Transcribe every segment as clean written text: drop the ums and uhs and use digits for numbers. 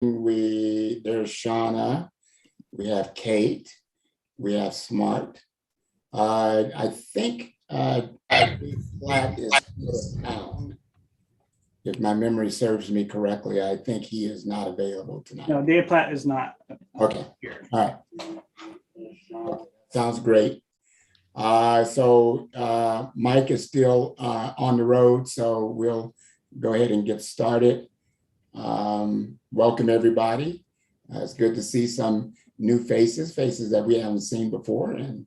There's Shauna, we have Kate, we have Smart. I think Flat is still out. If my memory serves me correctly, I think he is not available tonight. No, Dave Platt is not. Okay. Here. All right. Sounds great. So Mike is still on the road, so we'll go ahead and get started. Welcome everybody. It's good to see some new faces that we haven't seen before, and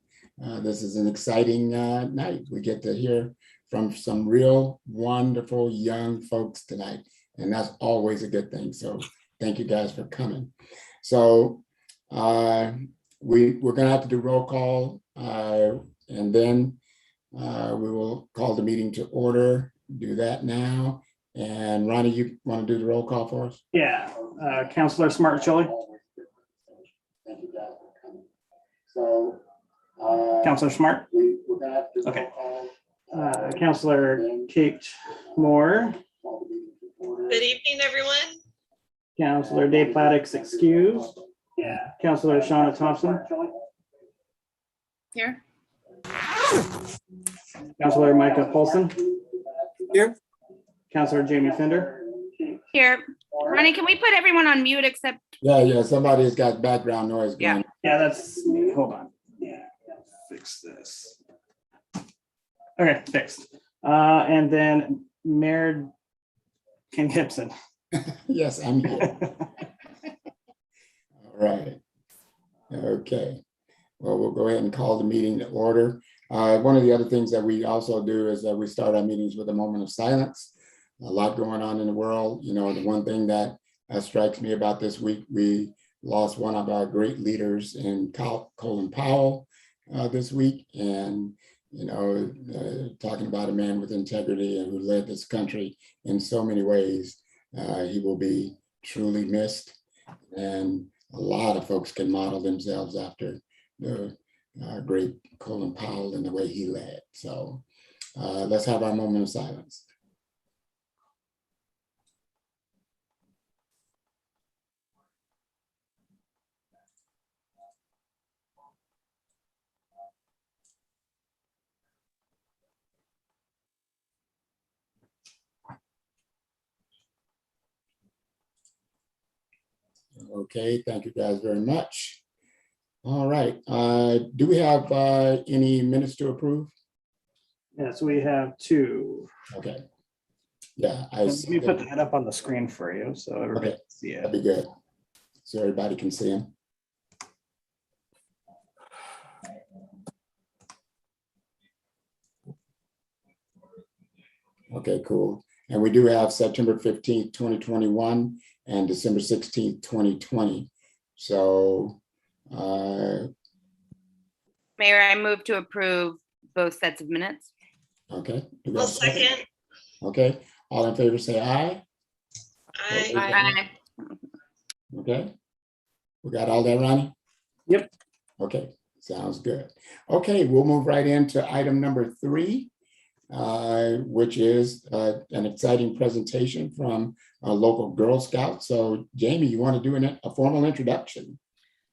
this is an exciting night. We get to hear from some real wonderful young folks tonight, and that's always a good thing. So thank you guys for coming. So we're going to have to do roll call, and then we will call the meeting to order. Do that now. And Ronnie, you want to do the roll call for us? Yeah, Councilor Smart Chili. Thank you guys for coming. So, Councilor Smart. we're going to have to do Okay. roll call. Councilor Kate Moore. Good evening, everyone. Councilor Dave Platt excused. Yeah. Councilor Shauna Thompson. Here. Councilor Micah Polson. Here. Councilor Jamie Fender. Here, Ronnie, can we put everyone on mute except? Yeah, somebody's got background noise going. Yeah. Yeah, that's me. Hold on. Yeah, fix this. Okay, fixed. And then Mayor Ken Gibson. Yes, I'm here. All right. Okay. Well, we'll go ahead and call the meeting to order. One of the other things that we also do is that we start our meetings with a moment of silence. A lot going on in the world. You know, the one thing that strikes me about this week, we lost one of our great leaders in Colin Powell this week. And, you know, talking about a man with integrity and who led this country in so many ways, he will be truly missed. And a lot of folks can model themselves after the great Colin Powell and the way he led. So let's have our moment of silence. Okay, thank you guys very much. All right, do we have any minutes to approve? Yes, we have two. Okay. Yeah, Let me put that up on the screen for you so everybody Okay. can see it. That'd be good. So everybody can see them. Okay, cool. And we do have September 15th, 2021 and December 16th, 2020. So Mayor, I move to approve both sets of minutes. okay. Do we I'll have a second? second. Okay, all in favor say aye. Aye. Aye. Okay. We got all that, Ronnie? Yep. Okay, sounds good. Okay, we'll move right into item number 3, which is an exciting presentation from a local Girl Scout. So Jamie, you want to do a formal introduction?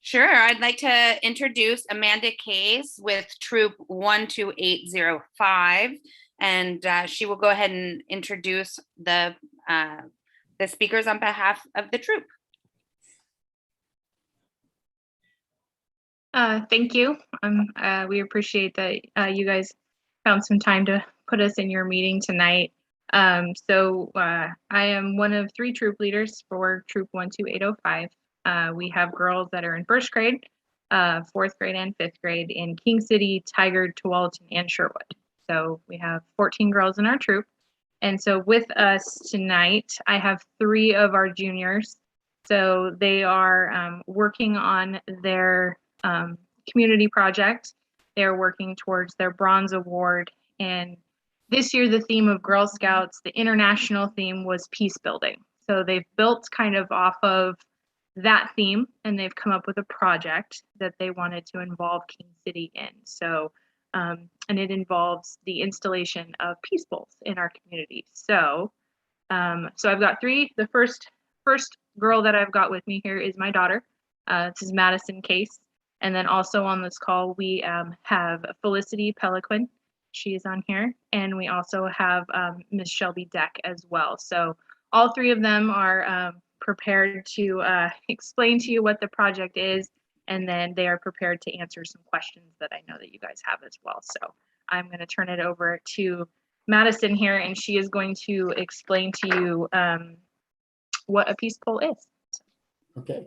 Sure, I'd like to introduce Amanda Case with Troop 12805, and she will go ahead and introduce the speakers on behalf of the troop. Thank you. We appreciate that you guys found some time to put us in your meeting tonight. I am one of 3 troop leaders for Troop 12805. We have girls that are in 1st grade, 4th grade, and 5th grade in King City, Tigard, Tualatin, and Sherwood. So we have 14 girls in our troop. And so with us tonight, I have 3 of our juniors. So they are working on their community project. They're working towards their bronze award. And this year, the theme of Girl Scouts, the international theme was peace building. So they've built kind of off of that theme, and they've come up with a project that they wanted to involve King City in. So, and it involves the installation of peace bowls in our community. So, I've got 3. The first girl that I've got with me here is my daughter. This is Madison Case. And then also on this call, we have Felicity Peliquin. She is on here. And we also have Miss Shelby Deck as well. So all three of them are prepared to explain to you what the project is. And then they are prepared to answer some questions that I know that you guys have as well. So I'm going to turn it over to Madison here, and she is going to explain to you what a peace poll is. Okay.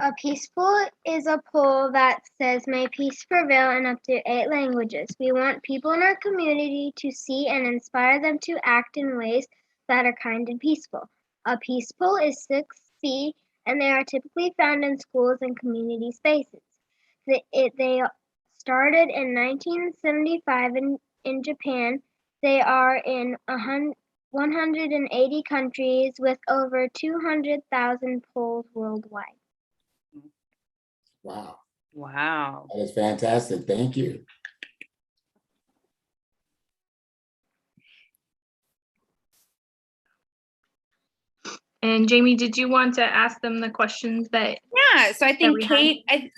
A peace poll is a poll that says, "May peace prevail" in up to 8 languages. We want people in our community to see and inspire them to act in ways that are kind and peaceful. A peace poll is 6 feet, and they are typically found in schools and community spaces. They started in 1975 in Japan. They are in 180 countries with over 200,000 polls worldwide. Wow. Wow. That is fantastic. Thank you. And Jamie, did you want to ask them the questions that? Yeah, so I think we had. Kate, I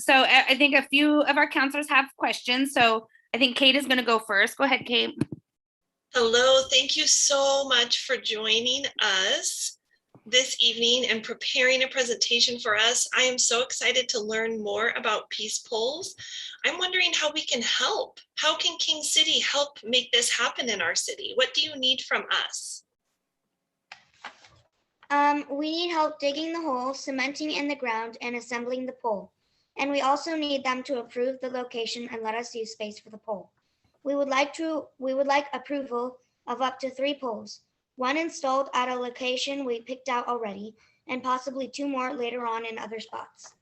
think a few of our counselors have questions. So I think Kate is going to go first. Go ahead, Kate. Hello, thank you so much for joining us this evening and preparing a presentation for us. I am so excited to learn more about peace polls. I'm wondering how we can help. How can King City help make this happen in our city? What do you need from us? We need help digging the hole, cementing in the ground, and assembling the pole. And we also need them to approve the location and let us use space for the pole. We would like approval of up to 3 poles, 1 installed at a location we picked out already, and possibly 2 more later on in other spots.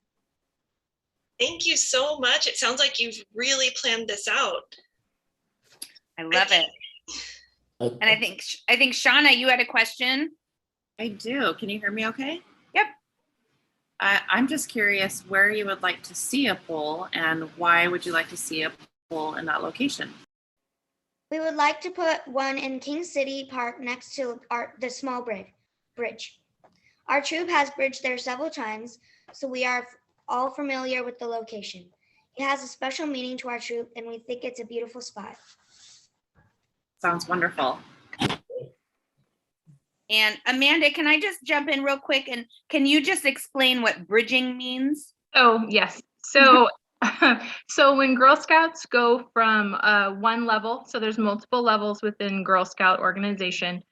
Thank you so much. It sounds like you've really planned this out. I love it. And I think Shauna, you had a question. I do. Can you hear me okay? Yep. I'm just curious where you would like to see a pole and why would you like to see a pole in that location? We would like to put one in King City Park next to the small bridge. Our troop has bridged there several times, so we are all familiar with the location. It has a special meaning to our troop, and we think it's a beautiful spot. Sounds wonderful. And Amanda, can I just jump in real quick? And can you just explain what bridging means? Oh, yes. So, so when Girl Scouts go from one level, so there's multiple levels within Girl Scout organization.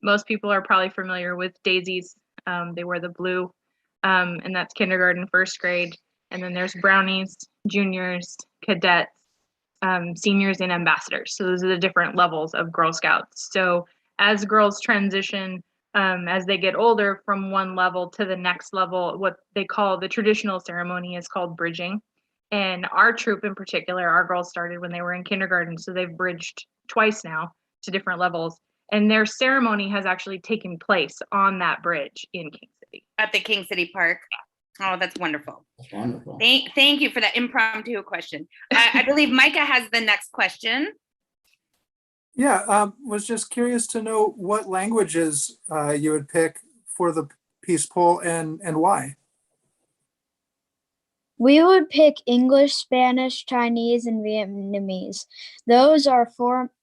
Most people are probably familiar with daisies. They wear the blue, and that's kindergarten, 1st grade. And then there's brownies, juniors, cadets, seniors, and ambassadors. So those are the different levels of Girl Scouts. So as girls transition, as they get older from one level to the next level, what they call the traditional ceremony is called bridging. And our troop in particular, our girls started when they were in kindergarten. So they've bridged twice now to different levels. And their ceremony has actually taken place on that bridge in King City. At the King City Park. Oh, that's wonderful. That's wonderful. Thank you for that impromptu question. I believe Micah has the next question. Yeah, was just curious to know what languages you would pick for the peace poll and why. We would pick English, Spanish, Chinese, and Vietnamese. Those are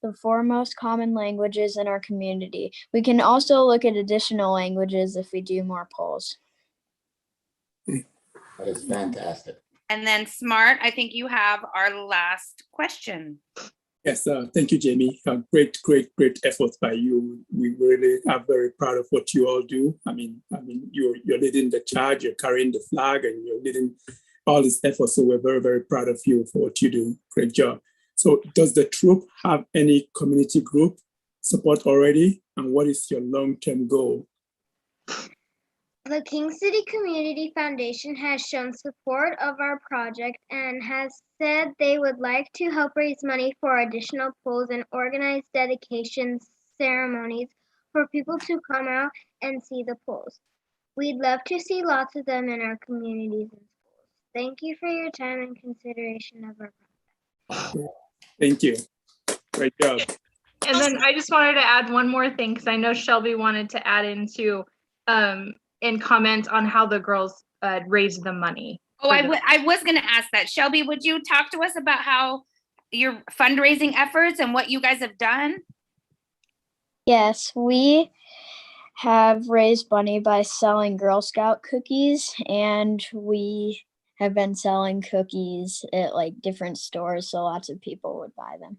the 4 most common languages in our community. We can also look at additional languages if we do more polls. That is fantastic. And then Smart, I think you have our last question. Yes, thank you, Jamie. Great effort by you. We really are very proud of what you all do. I mean, you're leading the charge, you're carrying the flag, and you're leading all this effort. So we're very, very proud of you for what you do. Great job. So does the troop have any community group support already? And what is your long-term goal? The King City Community Foundation has shown support of our project and has said they would like to help raise money for additional polls and organize dedication ceremonies for people to come out and see the polls. We'd love to see lots of them in our communities and schools. Thank you for your time and consideration of our project. Thank you. Great job. And then I just wanted to add one more thing, because I know Shelby wanted to add into and comment on how the girls raised the money. Oh, I was going to ask that. Shelby, would you talk to us about how your fundraising efforts and what you guys have done? Yes, we have raised money by selling Girl Scout cookies, and we have been selling cookies at like different stores, so lots of people would buy them.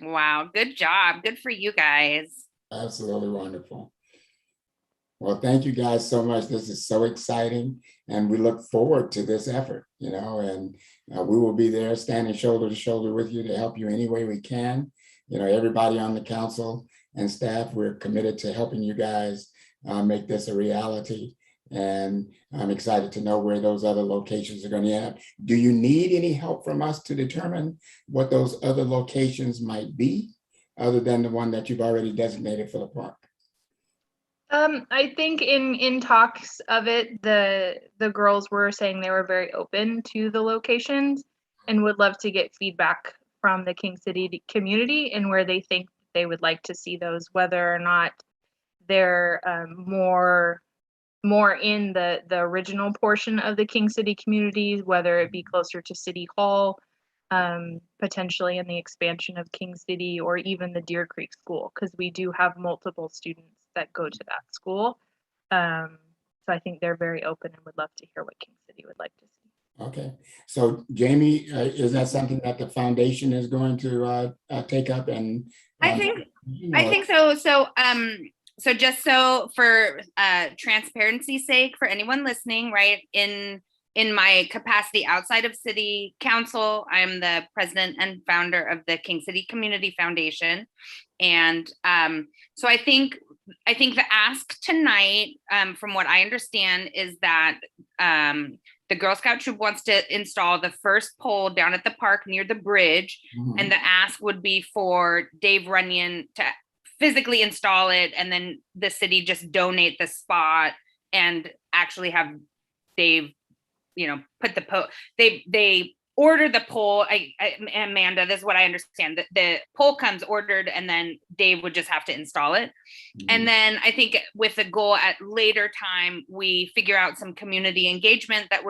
Wow, good job. Good for you guys. Absolutely wonderful. Well, thank you guys so much. This is so exciting, and we look forward to this effort, and we will be there standing shoulder to shoulder with you to help you any way we can. Everybody on the council and staff, we're committed to helping you guys make this a reality. And I'm excited to know where those other locations are going to end up. Do you need any help from us to determine what those other locations might be, other than the one that you've already designated for the park? I think in talks of it, the girls were saying they were very open to the locations and would love to get feedback from the King City community and where they think they would like to see those, whether or not they're more in the original portion of the King City community, whether it be closer to City Hall, potentially in the expansion of King City, or even the Deer Creek School, because we do have multiple students that go to that school. So I think they're very open and would love to hear what King City would like to see. Okay, so Jamie, is that something that the foundation is going to take up? And I think so. So just so for transparency's sake, for anyone listening, right, in my capacity outside of City Council, I'm the president and founder of the King City Community Foundation. And so I think the ask tonight, from what I understand, is that the Girl Scout troop wants to install the first pole down at the park near the bridge. Mm-hmm. And the ask would be for Dave Runyon to physically install it, and then the city just donate the spot and actually have Dave, put the pole. They order the pole. Amanda, this is what I understand. The pole comes ordered, and then Dave would just have to install it. Mm-hmm. And then I think with the goal at later time, we figure out some community engagement that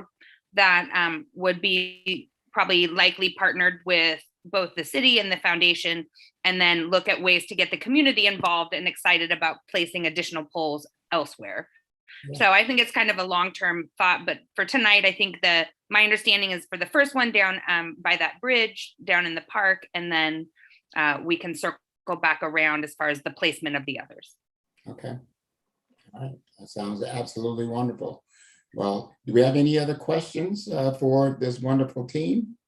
would be probably likely partnered with both the city and the foundation, and then look at ways to get the community involved and excited about placing additional poles elsewhere. Yeah. So I think it's kind of a long-term thought, but for tonight, I think my understanding is for the first one down by that bridge down in the park, and then we can circle back around as far as the placement of the others. Okay. All right. That sounds absolutely wonderful. Well, do we have any other questions for this wonderful team?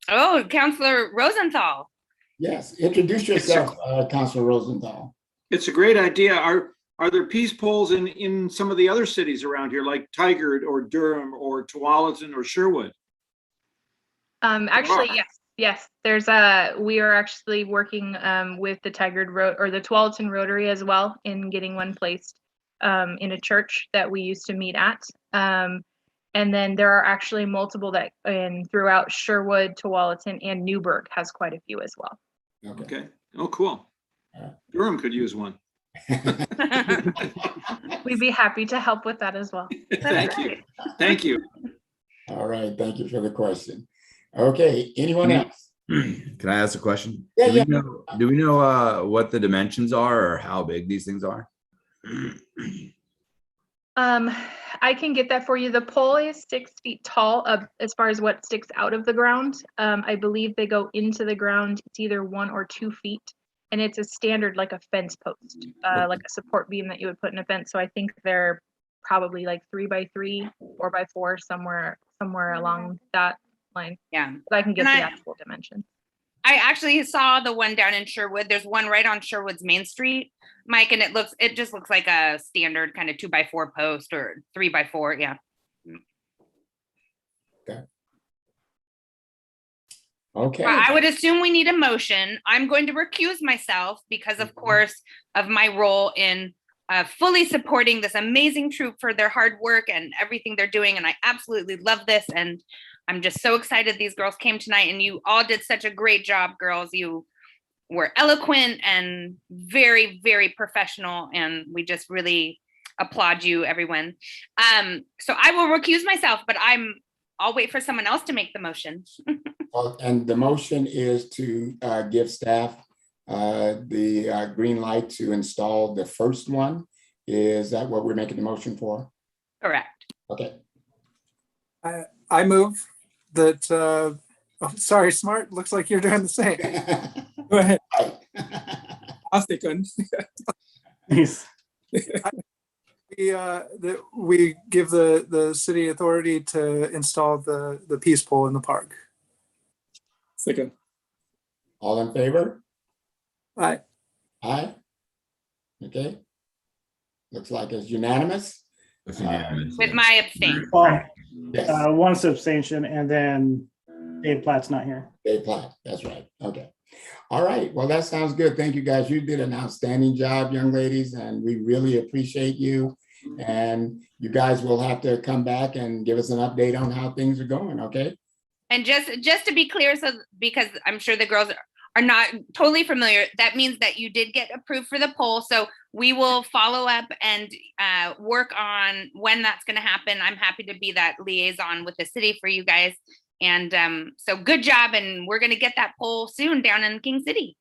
Oh, Councilor Rosenthal. Yes, introduce yourself, Councilor Rosenthal. It's a great idea. Are there peace poles in some of the other cities around here, like Tigard or Durham or Tualatin or Sherwood? Actually, yes. We are actually working with the Tigard Road or the Tualatin Rotary as well in getting one placed in a church that we used to meet at. And then there are actually multiple that throughout Sherwood, Tualatin, and Newburgh has quite a few as well. Okay. Oh, cool. Durham could use one. We'd be happy to help with that as well. Thank you. All right. Thank you for the question. Okay. Anyone else? Can I ask a question? Yeah, do we know what the dimensions are or how big these things are? I can get that for you. The pole is 6 feet tall as far as what sticks out of the ground. I believe they go into the ground. It's either 1 or 2 feet, and it's a standard like a fence post, like a support beam that you would put in a fence. So I think they're probably like 3 by 3, 4 by 4, somewhere along that line. Yeah, but I can get the actual dimension. I actually saw the one down in Sherwood. There's one right on Sherwood's Main Street, Mike, and it just looks like a standard kind of 2 by 4 post or 3 by 4. Yeah. Okay. Well, I would assume we need a motion. I'm going to recuse myself because, of course, of my role in fully supporting this amazing troop for their hard work and everything they're doing. And I absolutely love this. And I'm just so excited these girls came tonight, and you all did such a great job, girls. You were eloquent and very, very professional. And we just really applaud you, everyone. So I will recuse myself, but I'll wait for someone else to make the motion. And the motion is to give staff the green light to install the first one. Is that what we're making the motion for? Correct. Okay. I move that, oh, sorry, Smart, looks like you're doing the same. Go ahead. I'll second. Please. That we give the city authority to install the peace pole in the park. Second. All in favor? Aye. Aye. Okay. Looks like it's unanimous. It's unanimous. With my abstain. Well, Yes, one abstention, and then Dave Platt's not here. Dave Platt, that's right. Okay. All right. Well, that sounds good. Thank you, guys. You did an outstanding job, young ladies, and we really appreciate you. And you guys will have to come back and give us an update on how things are going, okay? And just to be clear, so because I'm sure the girls are not totally familiar, that means that you did get approved for the poll. So we will follow up and work on when that's going to happen. I'm happy to be that liaison with the city for you guys. And so good job. And we're going to get that poll soon down in King City.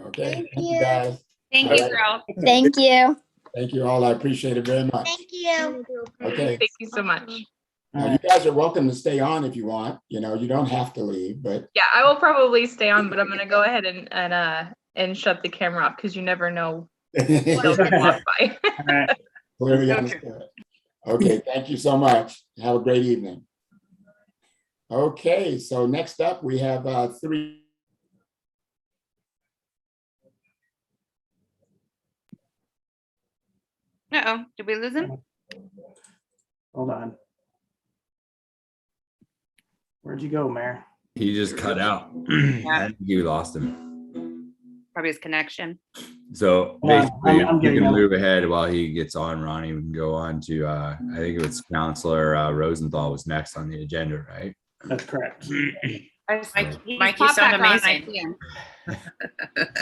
Okay. Thank you, guys. Thank All you, right. girl. Thank you. Thank you all. I appreciate it very much. Thank you. Okay. Thank you so much. Now, you guys are welcome to stay on if you want. You know, you don't have to leave, but Yeah, I will probably stay on, but I'm gonna go ahead and shut the camera off because you never know what'll get walk by. All right. clearly understood. Okay, thank you so much. Have a great evening. Okay, so next up we have three. Uh-oh, did we lose him? Hold on. Where'd you go, Mayor? He just cut out. I think you lost him. Probably his connection. So Hold on, basically, I'm we getting can him. move ahead while he gets on, Ronnie. We can go on to, I think it was Counselor Rosenthal was next on the agenda, right? That's correct. Mike, He Mike, you popped sound back on, I amazing. see him.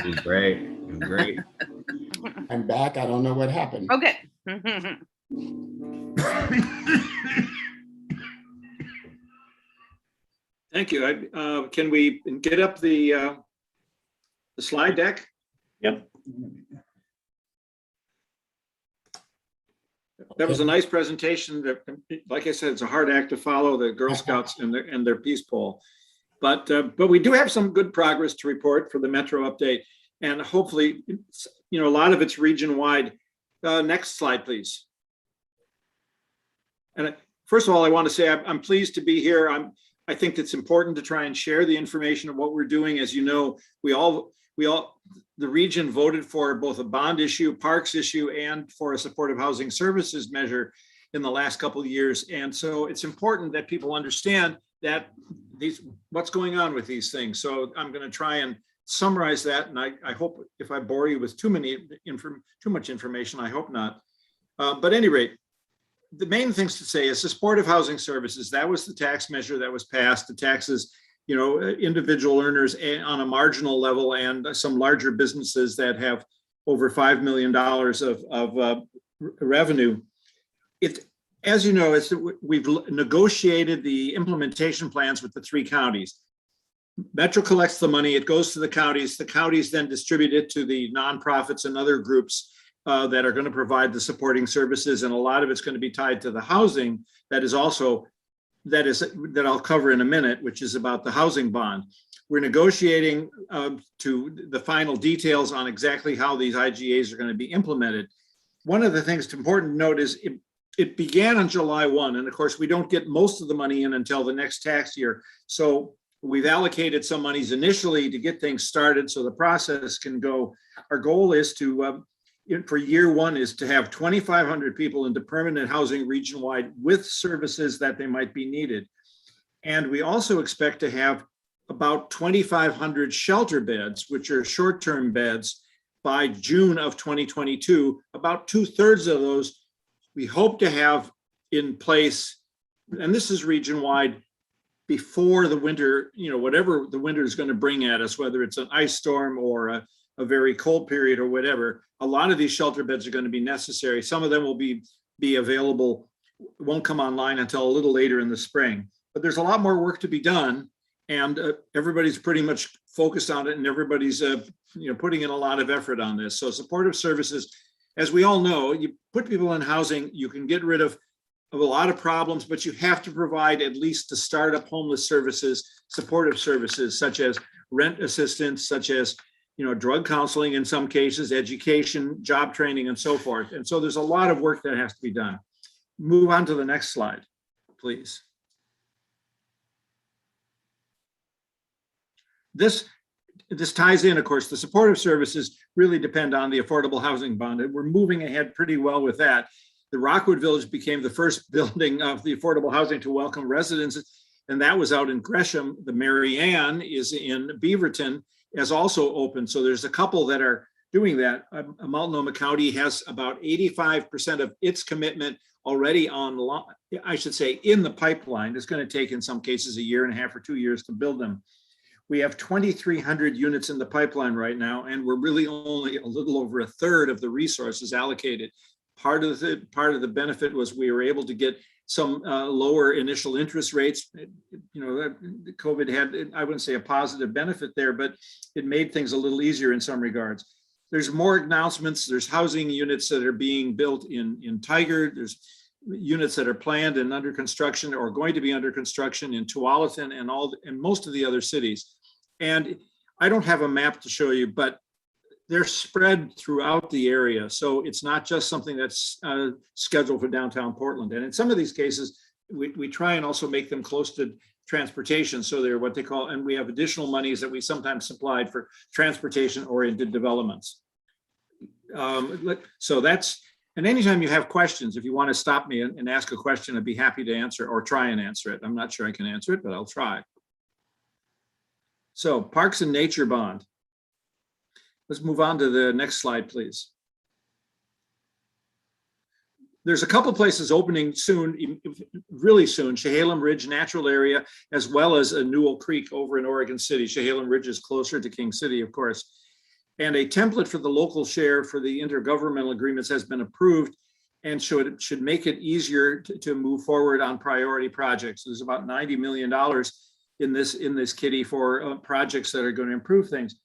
He's great. He's great. I'm back. I don't know what happened. Okay. Thank you. Can we get up the slide deck? Yep. That was a nice presentation. That, like I said, it's a hard act to follow, the Girl Scouts and their peace poll. But we do have some good progress to report for the Metro update, and hopefully, a lot of it's region-wide. Next slide, please. And first of all, I want to say I'm pleased to be here. I think it's important to try and share the information of what we're doing. As you know, the region voted for both a bond issue, parks issue, and for a supportive housing services measure in the last couple of years. And so it's important that people understand that what's going on with these things. So I'm going to try and summarize that. And I hope if I bore you with too much information, I hope not. But at any rate, the main things to say is the supportive housing services. That was the tax measure that was passed. The taxes, individual earners on a marginal level and some larger businesses that have over $5 million of revenue. As you know, we've negotiated the implementation plans with the 3 counties. Metro collects the money, it goes to the counties then distribute it to the nonprofits and other groups that are going to provide the supporting services, and a lot of it's going to be tied to the housing that I'll cover in a minute, which is about the housing bond. We're negotiating to the final details on exactly how these IGAs are going to be implemented. One of the things that's important to note is it began on July 1, and of course we don't get most of the money in until the next tax year. So we've allocated some monies initially to get things started so the process can go. Our goal is to for year 1 is to have 2,500 people into permanent housing region-wide with services that they might be needed. And we also expect to have about 2,500 shelter beds, which are short-term beds, by June of 2022. About 2/3 of those we hope to have in place, and this is region-wide, before the winter, whatever the winter is going to bring at us, whether it's an ice storm or a very cold period or whatever, a lot of these shelter beds are going to be necessary. Some of them will be available, won't come online until a little later in the spring. But there's a lot more work to be done, and everybody's pretty much focused on it, and everybody's putting in a lot of effort on this. So supportive services, as we all know, you put people in housing, you can get rid of a lot of problems, but you have to provide at least the startup homeless services, supportive services, such as rent assistance, such as drug counseling in some cases, education, job training, and so forth. And so there's a lot of work that has to be done. Move on to the next slide, please. This ties in, of course, the supportive services really depend on the affordable housing bond, and we're moving ahead pretty well with that. The Rockwood Village became the first building of the affordable housing to welcome residents, and that was out in Gresham. The Mary Ann is in Beaverton, has also opened. So there's a couple that are doing that. Multnomah County has about 85% of its commitment already on, I should say, in the pipeline. It's going to take in some cases 1.5 years or 2 years to build them. We have 2,300 units in the pipeline right now, and we're really only a little over a third of the resources allocated. Part of the benefit was we were able to get some lower initial interest rates. COVID had, I wouldn't say a positive benefit there, but it made things a little easier in some regards. There's more announcements. There's housing units that are being built in Tiger. There's units that are planned and under construction or going to be under construction in Tualatin and most of the other cities. And I don't have a map to show you, but they're spread throughout the area. So it's not just something that's scheduled for downtown Portland. And in some of these cases, we try and also make them close to transportation. So they're what they call, and we have additional monies that we sometimes supplied for transportation-oriented developments. So that's, and anytime you have questions, if you want to stop me and ask a question, I'd be happy to answer or try and answer it. I'm not sure I can answer it, but I'll try. So Parks and Nature Bond. Let's move on to the next slide, please. There's a couple places opening soon, really soon, Chehalem Ridge Natural Area, as well as a Newell Creek over in Oregon City. Chehalem Ridge is closer to King City, of course. And a template for the local share for the intergovernmental agreements has been approved and should make it easier to move forward on priority projects. There's about $90 million in this kitty for projects that are going to improve things.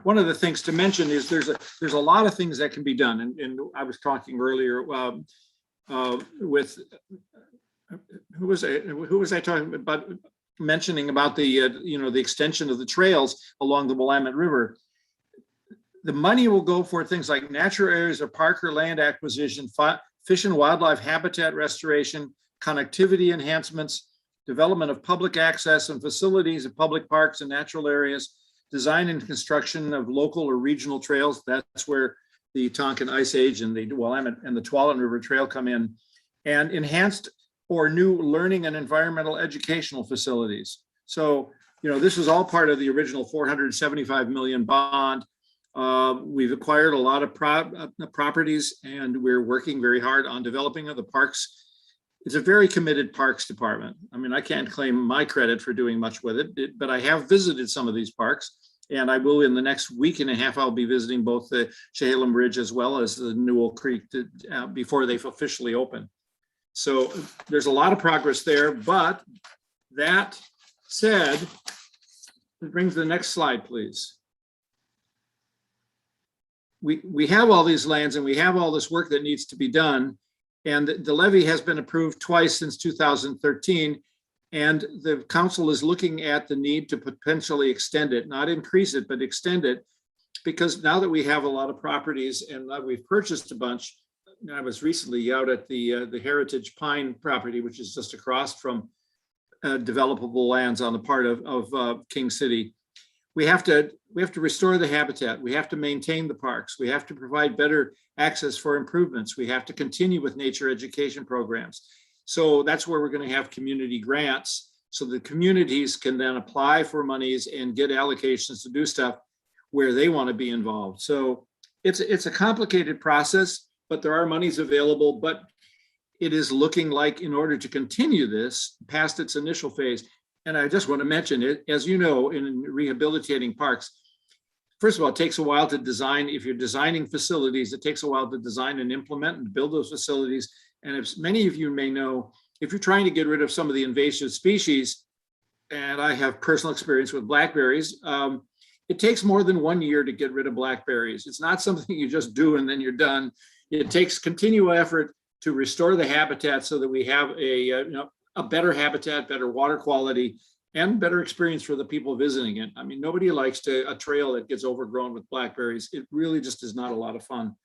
One of the things to mention is there's a lot of things that can be done. And I was talking earlier with, who was I talking about, mentioning about the, the extension of the trails along the Willamette River. The money will go for things like natural areas of park or land acquisition, fish and wildlife habitat restoration, connectivity enhancements, development of public access and facilities of public parks and natural areas, design and construction of local or regional trails. That's where the Tonkin Ice Age and the Willamette and the Tualatin River Trail come in, and enhanced or new learning and environmental educational facilities. So, this was all part of the original $475 million bond. We've acquired a lot of properties, and we're working very hard on developing the parks. It's a very committed parks department. I mean, I can't claim my credit for doing much with it, but I have visited some of these parks, and I will in the next week and a half. I'll be visiting both the Chehalem Ridge as well as the Newell Creek before they've officially open. So there's a lot of progress there, but that said, it brings the next slide, please. We have all these lands and we have all this work that needs to be done. And the levy has been approved twice since 2013. And the council is looking at the need to potentially extend it, not increase it, but extend it. Because now that we have a lot of properties and we've purchased a bunch, I was recently out at the Heritage Pine property, which is just across from developable lands on the part of King City. We have to restore the habitat. We have to maintain the parks. We have to provide better access for improvements. We have to continue with nature education programs. So that's where we're going to have community grants, so the communities can then apply for monies and get allocations to do stuff where they want to be involved. So it's a complicated process, but there are monies available. But it is looking like, in order to continue this past its initial phase, and I just want to mention it, as you know, in rehabilitating parks, first of all, it takes a while to design. If you're designing facilities, it takes a while to design and implement and build those facilities. And as many of you may know, if you're trying to get rid of some of the invasive species, and I have personal experience with blackberries, it takes more than 1 year to get rid of blackberries. It's not something you just do and then you're done. It takes continual effort to restore the habitat so that we have a better habitat, better water quality, and better experience for the people visiting it. I mean, nobody likes a trail that gets overgrown with blackberries. It really just is not a lot of fun.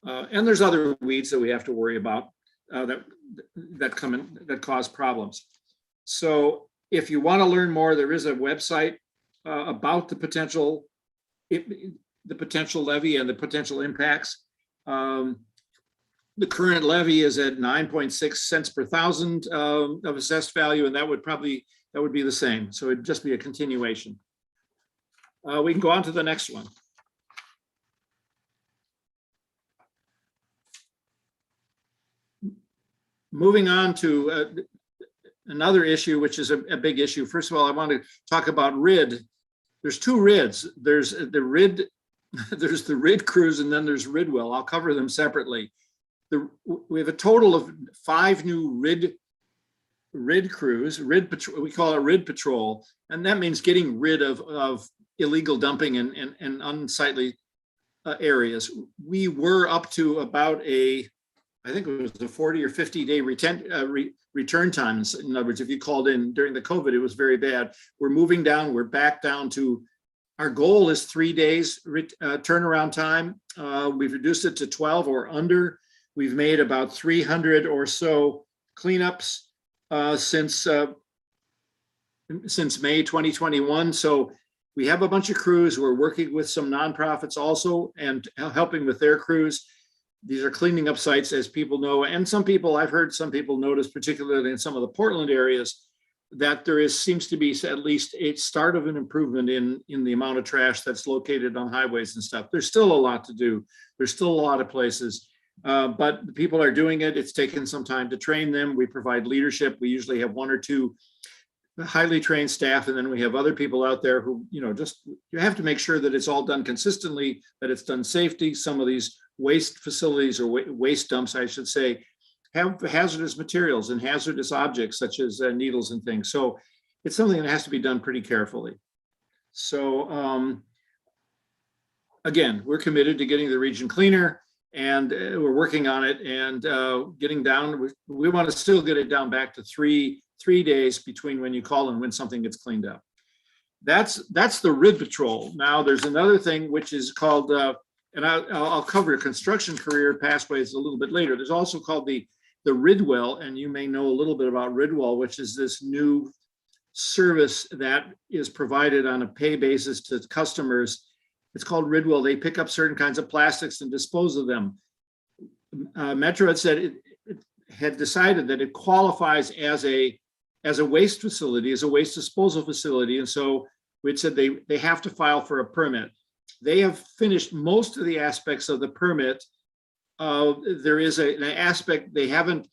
And there's other weeds that we have to worry about that cause problems. So if you want to learn more, there is a website about the potential levy and the potential impacts. The current levy is at 9.6 cents per thousand of assessed value, and that would be the same. So it'd just be a continuation. We can go on to the next one. Moving on to another issue, which is a big issue. First of all, I want to talk about RID. There's two RIDs. There's the RID, there's the RID cruise, and then there's RIDwell. I'll cover them separately. We have a total of 5 new RID crews, we call it RID patrol, and that means getting rid of illegal dumping and unsightly areas. We were up to about I think it was a 40 or 50 day return times. In other words, if you called in during the COVID, it was very bad. We're moving down, we're back down to, our goal is 3 days turnaround time. We've reduced it to 12 or under. We've made about 300 or so cleanups since May 2021. So we have a bunch of crews. We're working with some nonprofits also and helping with their crews. These are cleaning up sites, as people know, and I've heard some people notice, particularly in some of the Portland areas, that there seems to be at least a start of an improvement in the amount of trash that's located on highways and stuff. There's still a lot to do. There's still a lot of places, but the people are doing it. It's taken some time to train them. We provide leadership. We usually have 1 or 2 highly trained staff, and then we have other people out there who, you have to make sure that it's all done consistently, that it's done safety. Some of these waste facilities, or waste dumps, I should say, have hazardous materials and hazardous objects such as needles and things. So it's something that has to be done pretty carefully. So again, we're committed to getting the region cleaner, and we're working on it and getting down. We want to still get it down back to three days between when you call and when something gets cleaned up. That's the RID patrol. Now there's another thing which is called, and I'll cover construction career pathways a little bit later. There's also called the RIDwell, and you may know a little bit about RIDwell, which is this new service that is provided on a pay basis to customers. It's called RIDwell. They pick up certain kinds of plastics and dispose of them. Metro had said it had decided that it qualifies as a waste facility, as a waste disposal facility, and so we'd said they have to file for a permit. They have finished most of the aspects of the permit. There is an aspect, they haven't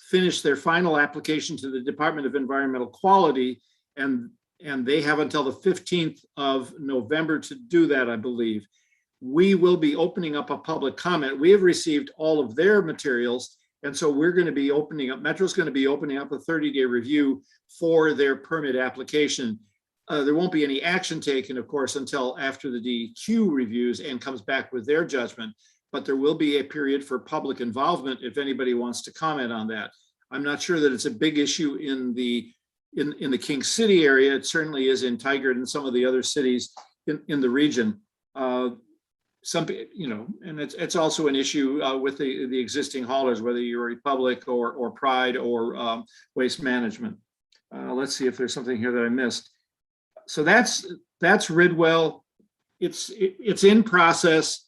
finished their final application to the Department of Environmental Quality, and they have until the 15th of November to do that, I believe. We will be opening up a public comment. We have received all of their materials, and so we're going to be opening up, Metro's going to be opening up a 30-day review for their permit application. There won't be any action taken, of course, until after the DEQ reviews and comes back with their judgment, but there will be a period for public involvement if anybody wants to comment on that. I'm not sure that it's a big issue in the King City area. It certainly is in Tigard and some of the other cities in the region. And it's also an issue with the existing haulers, whether you're Republic or Pride or Waste Management. Let's see if there's something here that I missed. So that's RIDwell. It's in process.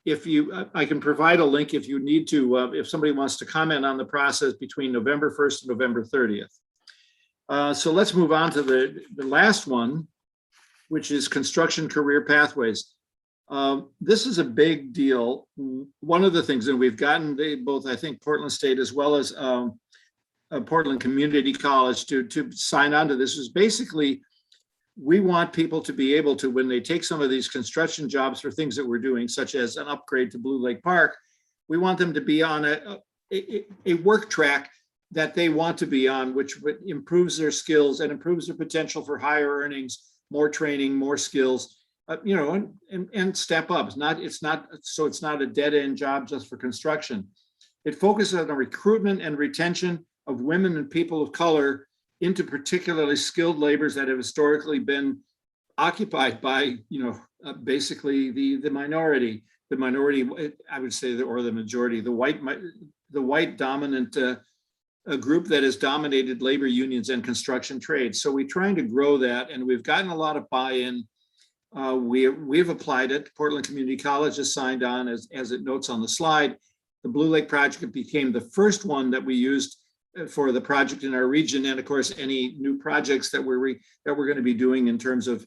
I can provide a link if you need to, if somebody wants to comment on the process between November 1st and November 30th. So let's move on to the last one, which is construction career pathways. This is a big deal. One of the things that we've gotten, both I think Portland State as well as Portland Community College to sign on to this is basically, we want people to be able to, when they take some of these construction jobs for things that we're doing, such as an upgrade to Blue Lake Park, we want them to be on a work track that they want to be on, which improves their skills and improves their potential for higher earnings, more training, more skills, and step up. It's not a dead end job just for construction. It focuses on the recruitment and retention of women and people of color into particularly skilled labors that have historically been occupied by, basically the minority, I would say, or the majority, the white dominant a group that has dominated labor unions and construction trades. So we're trying to grow that, and we've gotten a lot of buy-in. We've applied it. Portland Community College has signed on, as it notes on the slide. The Blue Lake project became the first one that we used for the project in our region, and of course, any new projects that we're going to be doing in terms of,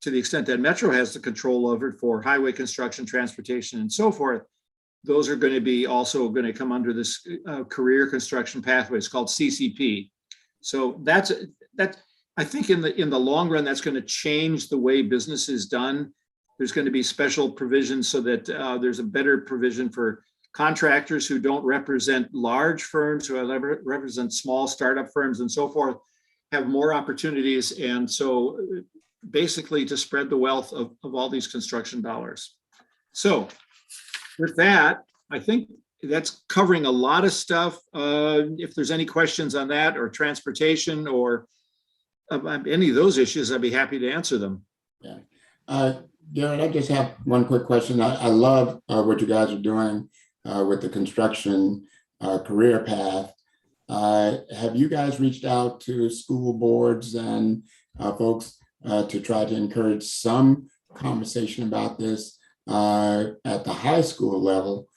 to the extent that Metro has the control over it for highway construction, transportation, and so forth. Those are going to be also going to come under this career construction pathway. It's called CCP. So that's I think in the long run, that's going to change the way business is done. There's going to be special provisions so that there's a better provision for contractors who don't represent large firms, who represent small startup firms and so forth, have more opportunities. And so basically to spread the wealth of all these construction dollars. So with that, I think that's covering a lot of stuff. If there's any questions on that or transportation or any of those issues, I'd be happy to answer them. Yeah. Darren, I just have one quick question. I love what you guys are doing with the construction career path. Have you guys reached out to school boards and folks to try to encourage some conversation about this at the high school level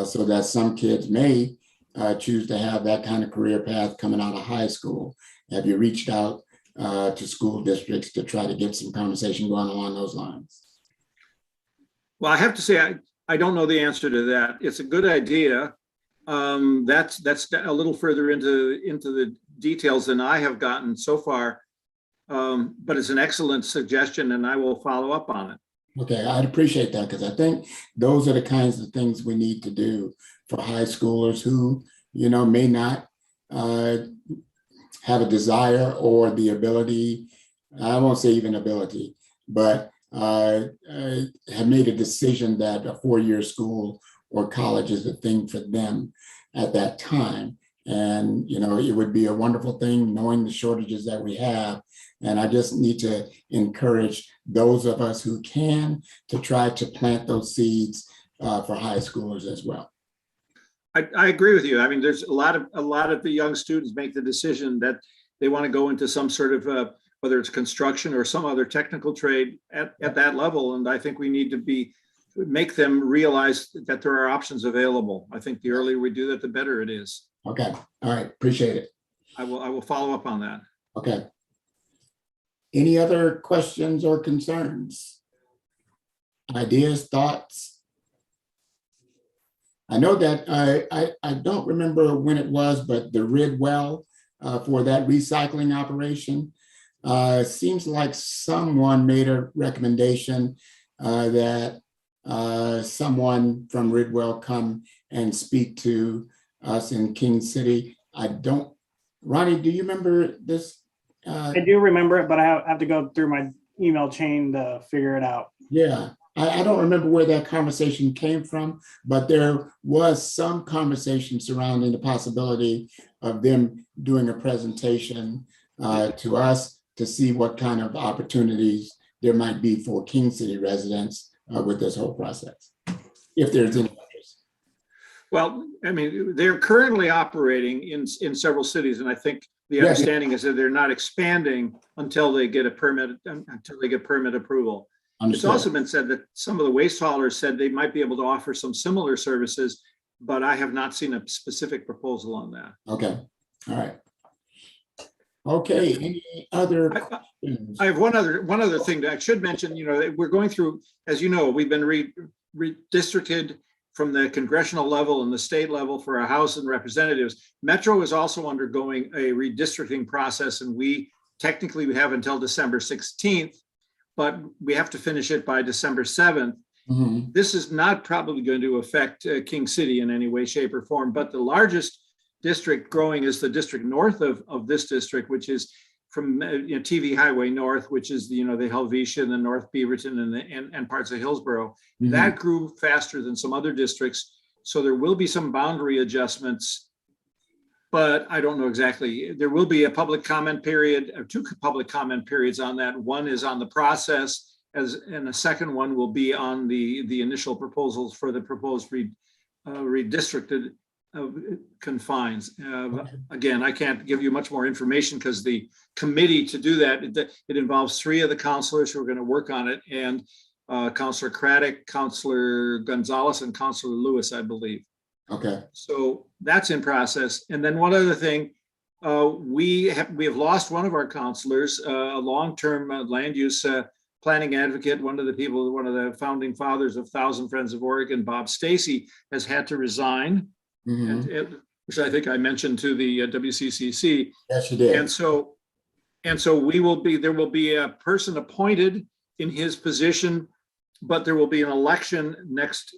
so that some kids may choose to have that kind of career path coming out of high school? Have you reached out to school districts to try to get some conversation going along those lines? Well, I have to say, I don't know the answer to that. It's a good idea. That's a little further into the details than I have gotten so far. But it's an excellent suggestion, and I will follow up on it. Okay, I'd appreciate that, because I think those are the kinds of things we need to do for high schoolers who, may not have a desire or the ability, I won't say even ability, but have made a decision that a four-year school or college is the thing for them at that time. And, it would be a wonderful thing knowing the shortages that we have. And I just need to encourage those of us who can to try to plant those seeds for high schoolers as well. I agree with you. I mean, there's a lot of the young students make the decision that they want to go into some sort of whether it's construction or some other technical trade at that level. And I think we need to make them realize that there are options available. I think the earlier we do that, the better it is. Okay. All right. Appreciate it. I will follow up on that. Okay. Any other questions or concerns? Ideas, thoughts? I know that I don't remember when it was, but the Ridwell for that recycling operation, seems like someone made a recommendation that someone from Ridwell come and speak to us in King City. Ronnie, do you remember this? I do remember it, but I have to go through my email chain to figure it out. Yeah, I don't remember where that conversation came from, but there was some conversation surrounding the possibility of them doing a presentation to us to see what kind of opportunities there might be for King City residents with this whole process, if there's any interest. Well, I mean, they're currently operating in several cities, and I think the understanding is that they're not expanding until they get a permit, until they get permit approval. Understood. It's also been said that some of the waste haulers said they might be able to offer some similar services, but I have not seen a specific proposal on that. Okay, all right. Okay, any other questions? I have one other thing that I should mention. We're going through, as you know, we've been redistricted from the congressional level and the state level for our House and Representatives. Metro is also undergoing a redistricting process, and we technically have until December 16th, but we have to finish it by December 7th. Mhm. This is not probably going to affect King City in any way, shape, or form, but the largest district growing is the district north of this district, which is from TV Highway North, which is the Helvetia and the North Beaverton and parts of Hillsborough. Mhm. That grew faster than some other districts. So there will be some boundary adjustments, but I don't know exactly. There will be a public comment period, or two public comment periods on that. One is on the process, and the second one will be on the initial proposals for the proposed redistricted confines. Again, I can't give you much more information because the committee to do that, it involves three of the counselors who are going to work on it, and Counselor Craddock, Counselor Gonzalez, and Counselor Lewis, I believe. Okay. So that's in process. And then one other thing, we have lost one of our counselors, a long-term land use planning advocate, one of the founding fathers of Thousand Friends of Oregon, Bob Stacy, has had to resign. Mhm. Which I think I mentioned to the WCCC. Yes, you did. And so there will be a person appointed in his position, but there will be an election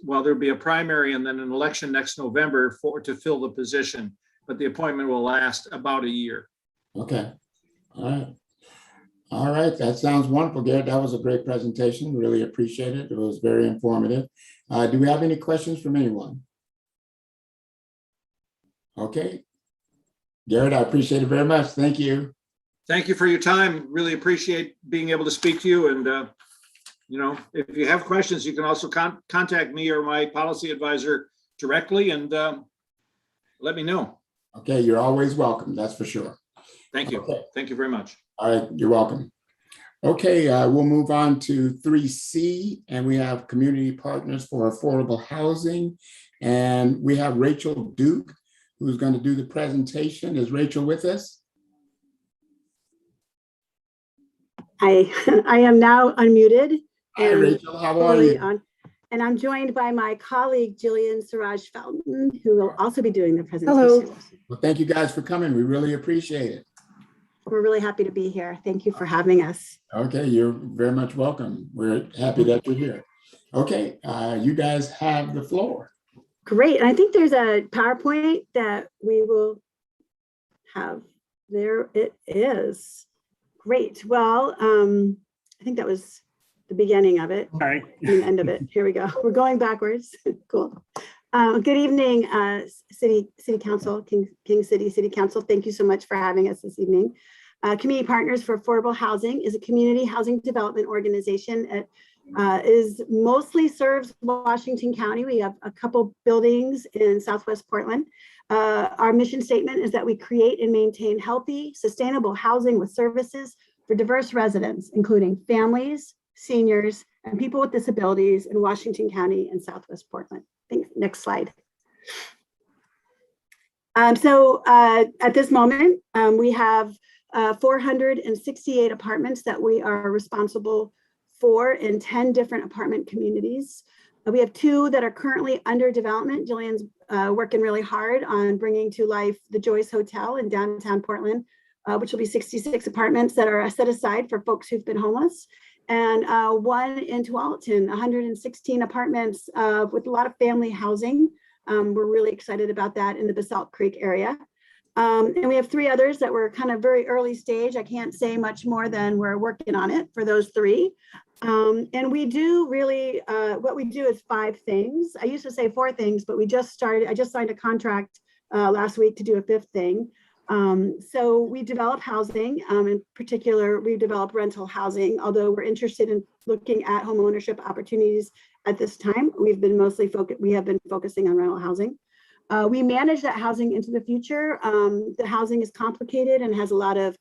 there'll be a primary and then an election next November to fill the position, but the appointment will last about a year. Okay. All right. All right. That sounds wonderful, Garrett. That was a great presentation. Really appreciate it. It was very informative. Do we have any questions from anyone? Okay. Garrett, I appreciate it very much. Thank you. Thank you for your time. Really appreciate being able to speak to you. And, if you have questions, you can also contact me or my policy advisor directly and let me know. Okay. You're always welcome. That's for sure. Thank you. Okay. Thank you very much. All right. You're welcome. Okay. We'll move on to 3C, and we have community partners for affordable housing. And we have Rachel Duke, who's going to do the presentation. Is Rachel with us? I am now unmuted. Hi, Rachel. How are you? And I'm joined by my colleague, Jillian Siraj Felton, who will also be doing the presentation. Hello. Well, thank you guys for coming. We really appreciate it. We're really happy to be here. Thank you for having us. Okay, you're very much welcome. We're happy that you're here. Okay, you guys have the floor. Great. And I think there's a PowerPoint that we will have. There it is. Great. Well, I think that was the beginning of it. Sorry. The end of it. Here we go. We're going backwards. Cool. Good evening, City Council, King City City Council. Thank you so much for having us this evening. Community Partners for Affordable Housing is a community housing development organization. It mostly serves Washington County. We have a couple buildings in Southwest Portland. Our mission statement is that we create and maintain healthy, sustainable housing with services for diverse residents, including families, seniors, and people with disabilities in Washington County and Southwest Portland. Thanks. Next slide. At this moment, we have 468 apartments that we are responsible for in 10 different apartment communities. We have 2 that are currently under development. Jillian's working really hard on bringing to life the Joyce Hotel in downtown Portland, which will be 66 apartments that are set aside for folks who've been homeless. And 1 in Tualatin, 116 apartments with a lot of family housing. We're really excited about that in the Basalt Creek area. And we have 3 others that were kind of very early stage. I can't say much more than we're working on it for those 3. And we do really, what we do is 5 things. I used to say 4 things, but I just signed a contract last week to do a 5th thing. So we develop housing, in particular, we develop rental housing, although we're interested in looking at home ownership opportunities at this time. We have been focusing on rental housing. We manage that housing into the future. The housing is complicated and has a lot of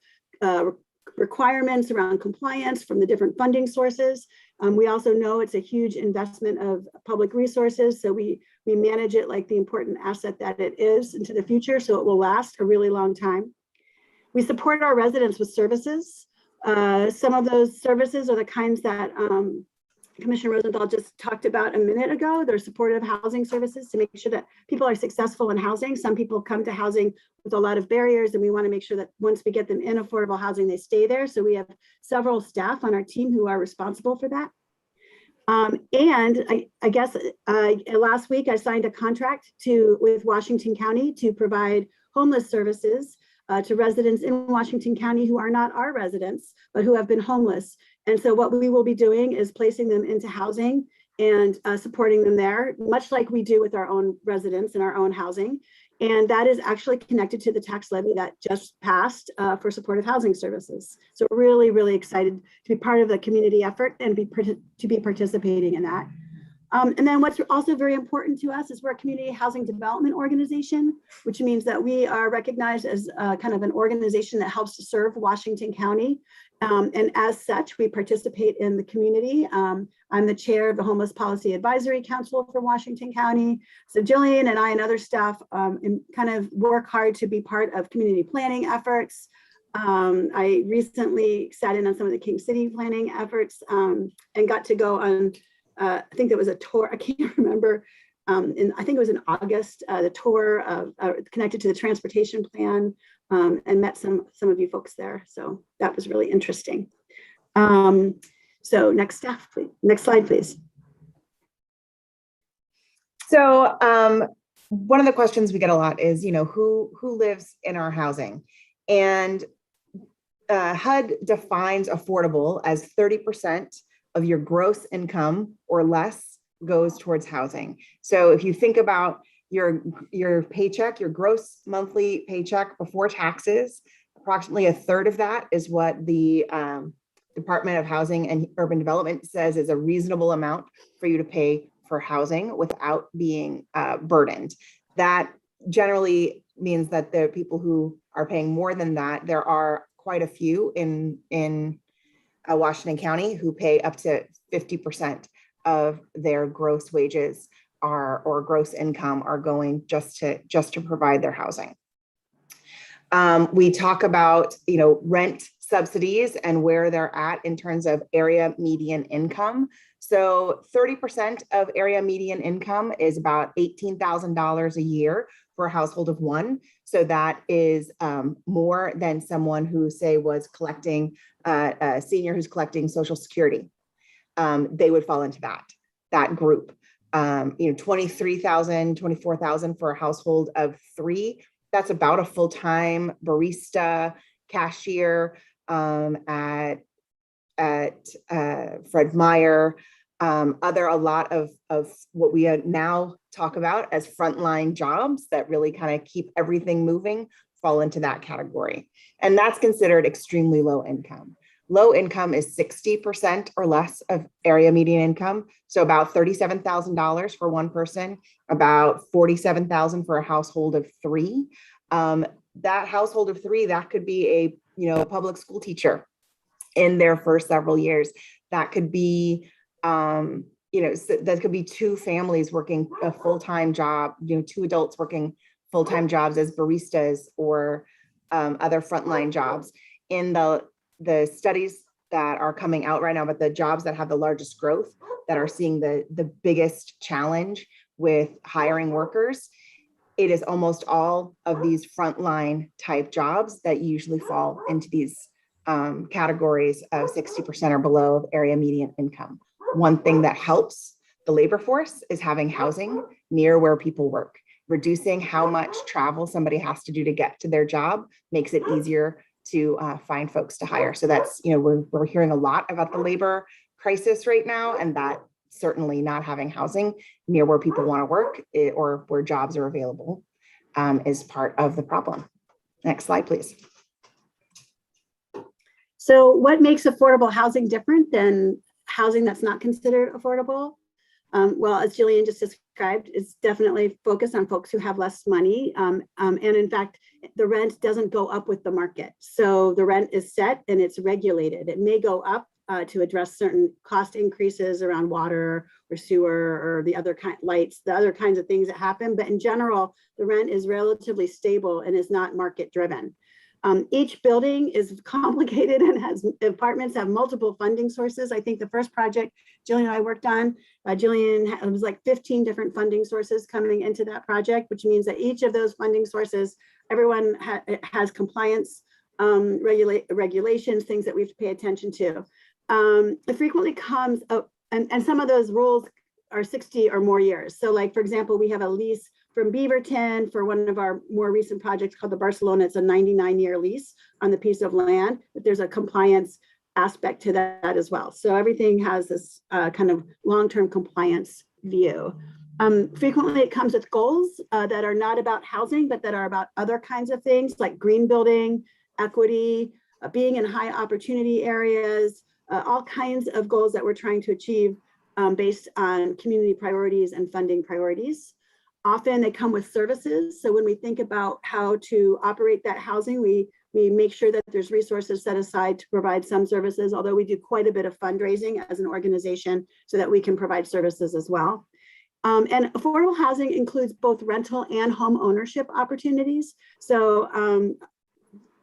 requirements around compliance from the different funding sources. We also know it's a huge investment of public resources, so we manage it like the important asset that it is into the future, so it will last a really long time. We support our residents with services. Some of those services are the kinds that Commissioner Rosenthal just talked about a minute ago. They're supportive housing services to make sure that people are successful in housing. Some people come to housing with a lot of barriers, and we want to make sure that once we get them in affordable housing, they stay there. So we have several staff on our team who are responsible for that. And I guess last week I signed a contract with Washington County to provide homeless services to residents in Washington County who are not our residents, but who have been homeless. And so what we will be doing is placing them into housing and supporting them there, much like we do with our own residents in our own housing. And that is actually connected to the tax levy that just passed for supportive housing services. So really, really excited to be part of the community effort and to be participating in that. And then what's also very important to us is we're a community housing development organization, which means that we are recognized as kind of an organization that helps to serve Washington County. And as such, we participate in the community. I'm the chair of the Homeless Policy Advisory Council for Washington County. So Jillian and I and other staff kind of work hard to be part of community planning efforts. I recently sat in on some of the King City planning efforts and got to go on, I think there was a tour, I can't remember, I think it was in August, the tour connected to the transportation plan, and met some of you folks there. So that was really interesting. So next slide, please. So one of the questions we get a lot is, who lives in our housing? And HUD defines affordable as 30% of your gross income or less goes towards housing. So if you think about your paycheck, your gross monthly paycheck before taxes, approximately a third of that is what the Department of Housing and Urban Development says is a reasonable amount for you to pay for housing without being burdened. That generally means that there are people who are paying more than that. There are quite a few in Washington County who pay up to 50% of their gross wages or gross income are going just to provide their housing. We talk about rent subsidies and where they're at in terms of area median income. So 30% of area median income is about $18,000 a year for a household of one. So that is more than someone who, say, was collecting a senior who's collecting Social Security. They would fall into that group. 23,000, 24,000 for a household of three. That's about a full-time barista, cashier at Fred Meyer. A lot of what we now talk about as frontline jobs that really kind of keep everything moving fall into that category. And that's considered extremely low income. Low income is 60% or less of area median income. So about $37,000 for one person, about $47,000 for a household of three. That household of three, that could be a public school teacher in their first several years. That could be that could be two families working a full-time job, two adults working full-time jobs as baristas or other frontline jobs. In the studies that are coming out right now, but the jobs that have the largest growth, that are seeing the biggest challenge with hiring workers, it is almost all of these frontline type jobs that usually fall into these categories of 60% or below of area median income. One thing that helps the labor force is having housing near where people work. Reducing how much travel somebody has to do to get to their job makes it easier to find folks to hire. So that's, we're hearing a lot about the labor crisis right now, and that certainly not having housing near where people want to work or where jobs are available is part of the problem. Next slide, please. So what makes affordable housing different than housing that's not considered affordable? Well, as Jillian just described, it's definitely focused on folks who have less money. And in fact, the rent doesn't go up with the market. So the rent is set and it's regulated. It may go up to address certain cost increases around water or sewer or the other lights, the other kinds of things that happen. But in general, the rent is relatively stable and is not market driven. Each building is complicated and has apartments have multiple funding sources. I think the first project Jillian and I worked on, Jillian, it was like 15 different funding sources coming into that project, which means that each of those funding sources, everyone has compliance regulations, things that we have to pay attention to. It frequently comes up, and some of those rules are 60 or more years. So like, for example, we have a lease from Beaverton for one of our more recent projects called the Barcelona. It's a 99-year lease on the piece of land, but there's a compliance aspect to that as well. So everything has this kind of long-term compliance view. Frequently it comes with goals that are not about housing, but that are about other kinds of things like green building, equity, being in high opportunity areas, all kinds of goals that we're trying to achieve based on community priorities and funding priorities. Often they come with services. So when we think about how to operate that housing, we make sure that there's resources set aside to provide some services, although we do quite a bit of fundraising as an organization so that we can provide services as well. And affordable housing includes both rental and home ownership opportunities. So,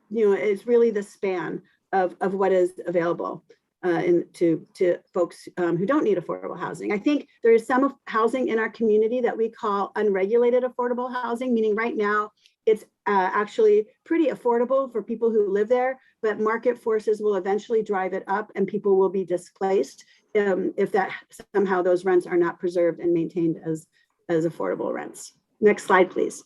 you know, it's really the span of what is available to folks who don't need affordable housing. I think there is some housing in our community that we call unregulated affordable housing, meaning right now it's actually pretty affordable for people who live there, but market forces will eventually drive it up and people will be displaced if that somehow those rents are not preserved and maintained as affordable rents. Next slide, please.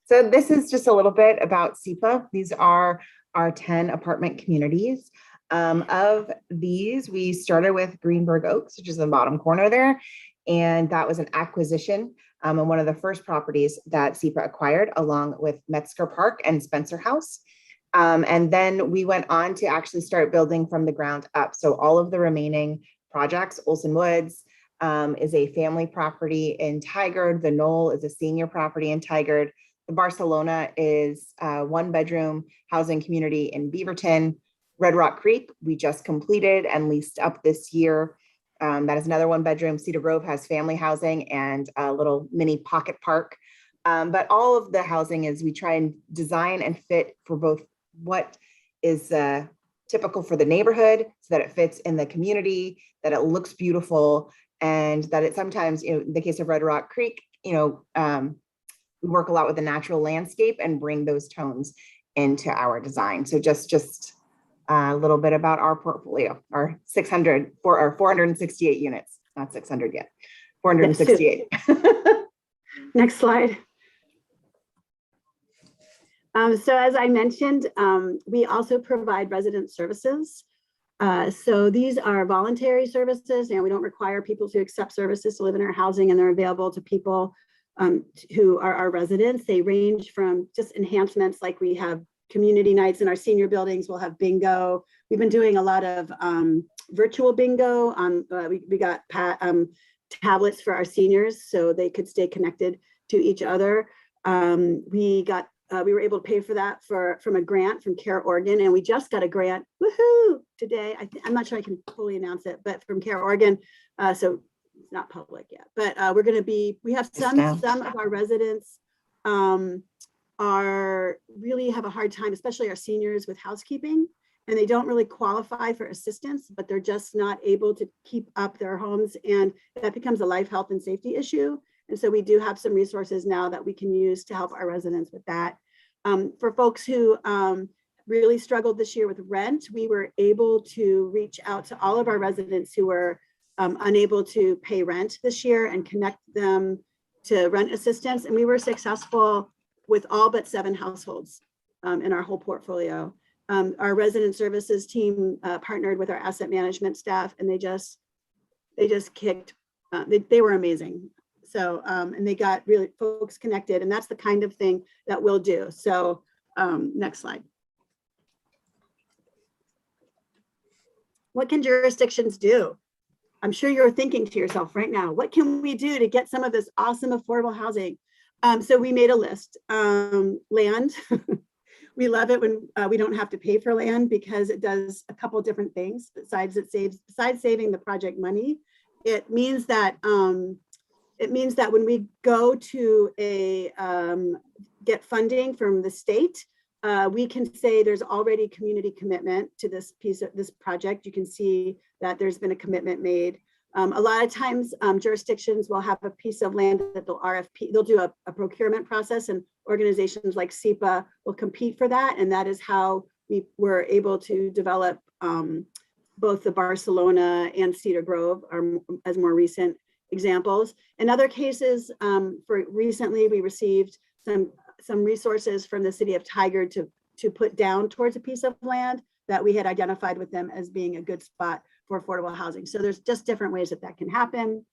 So this is just a little bit about SEPA. These are our 10 apartment communities. Of these, we started with Greenberg Oaks, which is in the bottom corner there. And that was an acquisition and one of the first properties that SEPA acquired along with Metzger Park and Spencer House. And then we went on to actually start building from the ground up. So all of the remaining projects, Olson Woods is a family property in Tigard. The Knoll is a senior property in Tigard. The Barcelona is a 1-bedroom housing community in Beaverton. Red Rock Creek, we just completed and leased up this year. That is another 1-bedroom. Cedar Grove has family housing and a little mini pocket park. But all of the housing is we try and design and fit for both what is typical for the neighborhood so that it fits in the community, that it looks beautiful, and that it sometimes, you know, in the case of Red Rock Creek, you know, we work a lot with the natural landscape and bring those tones into our design. So just a little bit about our portfolio, our 468 units, not 600 yet, 468. Next slide. So as I mentioned, we also provide resident services. So these are voluntary services, and we don't require people to accept services to live in our housing, and they're available to people who are our residents. They range from just enhancements, like we have community nights in our senior buildings. We'll have bingo. We've been doing a lot of virtual bingo. We got tablets for our seniors so they could stay connected to each other. We were able to pay for that from a grant from Care Oregon, and we just got a grant, woohoo, today. I'm not sure I can fully announce it, but from Care Oregon. So it's not public yet, but we have some of our residents really have a hard time, especially our seniors, with housekeeping, and they don't really qualify for assistance, but they're just not able to keep up their homes, and that becomes a life, health, and safety issue. And so we do have some resources now that we can use to help our residents with that. For folks who really struggled this year with rent, we were able to reach out to all of our residents who were unable to pay rent this year and connect them to rent assistance. And we were successful with all but 7 households in our whole portfolio. Our resident services team partnered with our asset management staff, and they just kicked, they were amazing. So, and they got really folks connected, and that's the kind of thing that we'll do. So next slide. What can jurisdictions do? I'm sure you're thinking to yourself right now, what can we do to get some of this awesome affordable housing? So we made a list. Land, we love it when we don't have to pay for land, because it does a couple different things. Besides saving the project money, it means that when we go to a get funding from the state, we can say there's already community commitment to this project. You can see that there's been a commitment made. A lot of times jurisdictions will have a piece of land that they'll RFP, they'll do a procurement process, and organizations like SEPA will compete for that. And that is how we were able to develop both the Barcelona and Cedar Grove as more recent examples. In other cases, for recently, we received some resources from the city of Tigard to put down towards a piece of land that we had identified with them as being a good spot for affordable housing. So there's just different ways that can happen.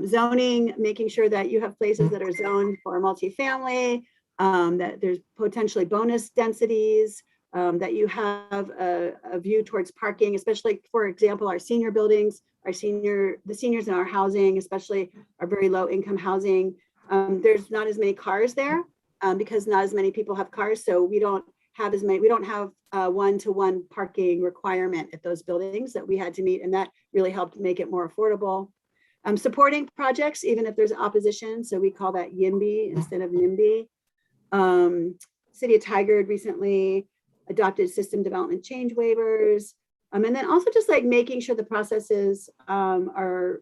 Zoning, making sure that you have places that are zoned for multifamily, that there's potentially bonus densities, that you have a view towards parking, especially, for example, our senior buildings, the seniors in our housing, especially our very low income housing. There's not as many cars there because not as many people have cars. So we don't have one-to-one parking requirement at those buildings that we had to meet. And that really helped make it more affordable. Supporting projects, even if there's opposition. So we call that YIMBY instead of NIMBY. City of Tigard recently adopted system development change waivers. And then also just like making sure the processes are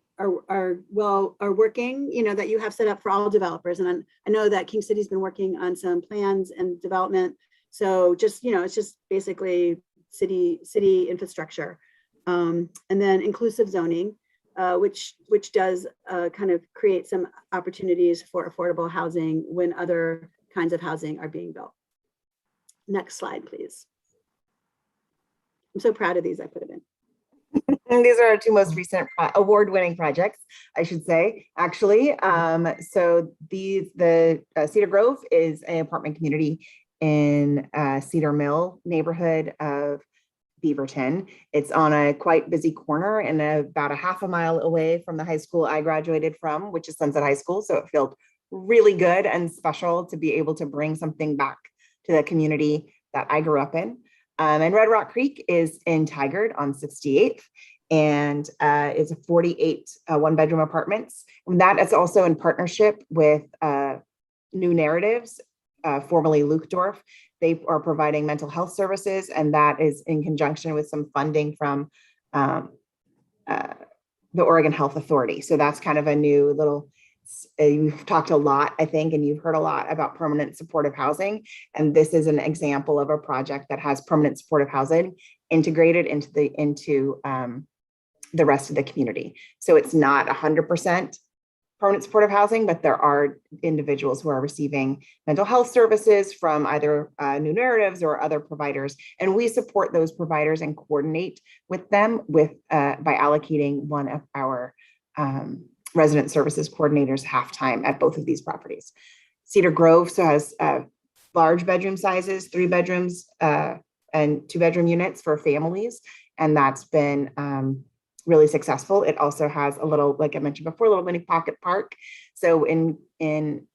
working, that you have set up for all developers. And I know that King City's been working on some plans and development. So just, it's just basically city infrastructure. And then inclusive zoning, which does kind of create some opportunities for affordable housing when other kinds of housing are being built. Next slide, please. I'm so proud of these, I put them in. These are our two most recent award-winning projects, I should say, actually. So the Cedar Grove is an apartment community in Cedar Mill neighborhood of Beaverton. It's on a quite busy corner and about a half a mile away from the high school I graduated from, which is Sunset High School. So it felt really good and special to be able to bring something back to the community that I grew up in. And Red Rock Creek is in Tigard on 68th, and it's a 48 one-bedroom apartments. And that is also in partnership with New Narratives, formerly Luchtdorf. They are providing mental health services, and that is in conjunction with some funding from the Oregon Health Authority. So that's kind of a new little, you've talked a lot, I think, and you've heard a lot about permanent supportive housing. And this is an example of a project that has permanent supportive housing integrated into the rest of the community. So it's not 100% permanent supportive housing, but there are individuals who are receiving mental health services from either New Narratives or other providers. And we support those providers and coordinate with them by allocating one of our resident services coordinators half-time at both of these properties. Cedar Grove has large bedroom sizes, 3 bedrooms and 2-bedroom units for families. And that's been really successful. It also has a little, like I mentioned before, a little mini pocket park. So in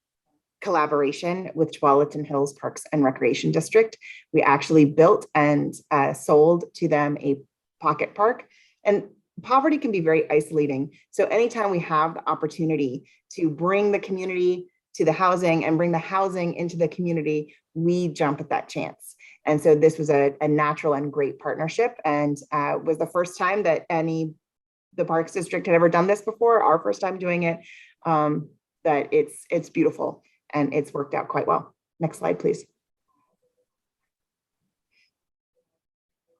collaboration with Tualatin Hills Parks and Recreation District, we actually built and sold to them a pocket park. And poverty can be very isolating. So anytime we have the opportunity to bring the community to the housing and bring the housing into the community, we jump at that chance. And so this was a natural and great partnership, and was the first time that the Parks District had ever done this before, our first time doing it. That it's beautiful and it's worked out quite well. Next slide, please.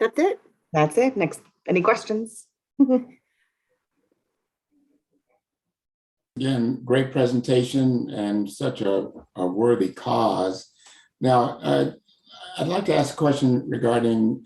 That's it. That's it. Next, any questions? Again, great presentation and such a worthy cause. Now, I'd like to ask a question regarding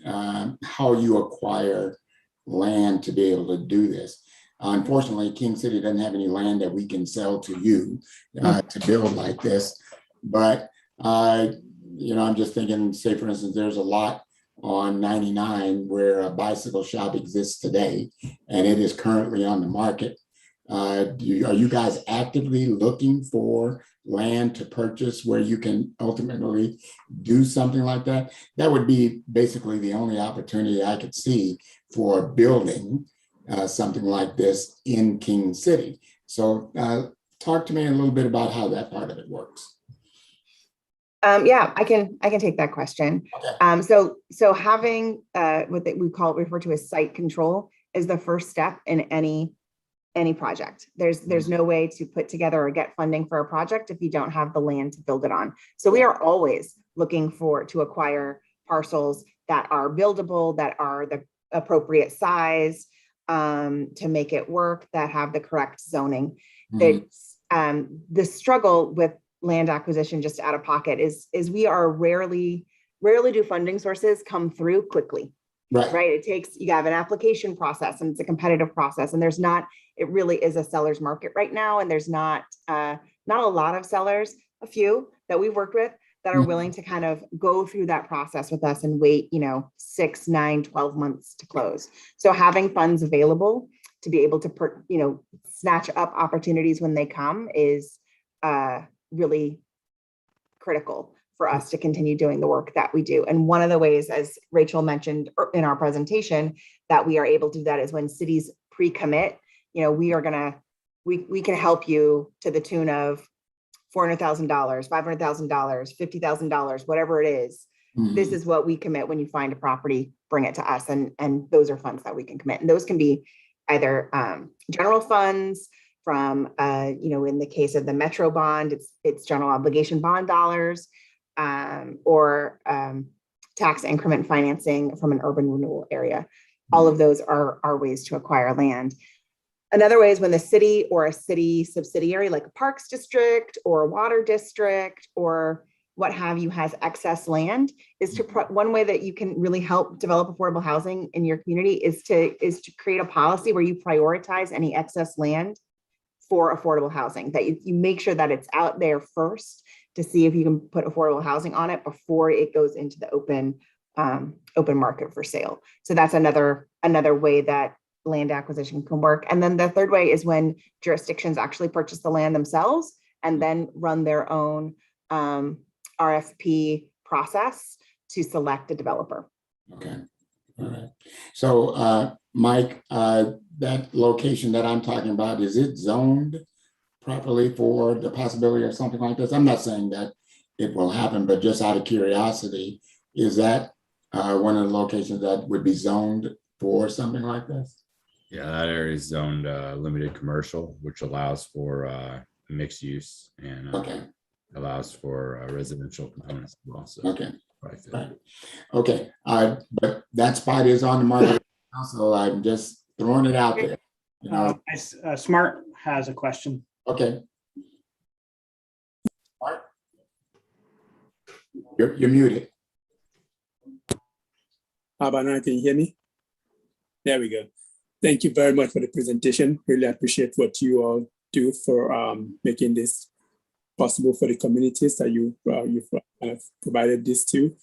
how you acquire land to be able to do this. Unfortunately, King City doesn't have any land that we can sell to you to build like this. But, I'm just thinking, say, for instance, there's a lot on 99 where a bicycle shop exists today, and it is currently on the market. Are you guys actively looking for land to purchase where you can ultimately do something like that? That would be basically the only opportunity I could see for building something like this in King City. So talk to me a little bit about how that part of it works. Yeah, I can take that question. Okay. So having what we refer to as site control is the first step in any project. There's no way to put together or get funding for a project if you don't have the land to build it on. So we are always looking to acquire parcels that are buildable, that are the appropriate size to make it work, that have the correct zoning. It's the struggle with land acquisition just out of pocket is we are rarely do funding sources come through quickly. Right. You have an application process and it's a competitive process, and it really is a seller's market right now. And there's not a lot of sellers, a few that we've worked with that are willing to kind of go through that process with us and wait, 6, 9, 12 months to close. So having funds available to be able to, snatch up opportunities when they come is really critical for us to continue doing the work that we do. And one of the ways, as Rachel mentioned in our presentation, that we are able to do that is when cities pre-commit, we can help you to the tune of $400,000, $500,000, $50,000, whatever it is. This is what we commit when you find a property, bring it to us. And those are funds that we can commit. And those can be either general funds from, in the case of the Metro bond, it's general obligation bond dollars, or tax increment financing from an urban renewal area. All of those are ways to acquire land. Another way is when the city or a city subsidiary, like a parks district or a water district or what have you, has excess land, one way that you can really help develop affordable housing in your community is to create a policy where you prioritize any excess land for affordable housing, that you make sure that it's out there first to see if you can put affordable housing on it before it goes into the open market for sale. So that's another way that land acquisition can work. And then the third way is when jurisdictions actually purchase the land themselves and then run their own RFP process to select a developer. Okay. All right. So Mike, that location that I'm talking about, is it zoned properly for the possibility of something like this? I'm not saying that it will happen, but just out of curiosity, is that one of the locations that would be zoned for something like this? Yeah, that area is zoned limited commercial, which allows for mixed use and allows for residential components as well. So okay. Right. Okay. But that spot is on the market now, so I'm just throwing it out there. Smart has a question. Okay. Smart. You're muted. How about now? Can you hear me? There we go. Thank you very much for the presentation. Really appreciate what you all do for making this possible for the communities that you've provided this to.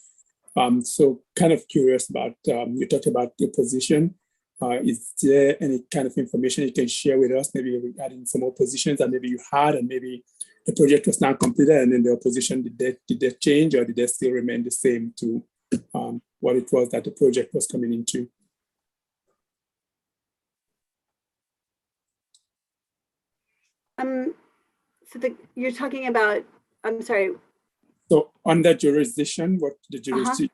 So kind of curious about, you talked about your position. Is there any kind of information you can share with us, maybe regarding some oppositions that maybe you had and maybe the project was not completed and then the opposition, did they change or did they still remain the same to what it was that the project was coming into? So you're talking about, I'm sorry. So on that jurisdiction, what the jurisdiction,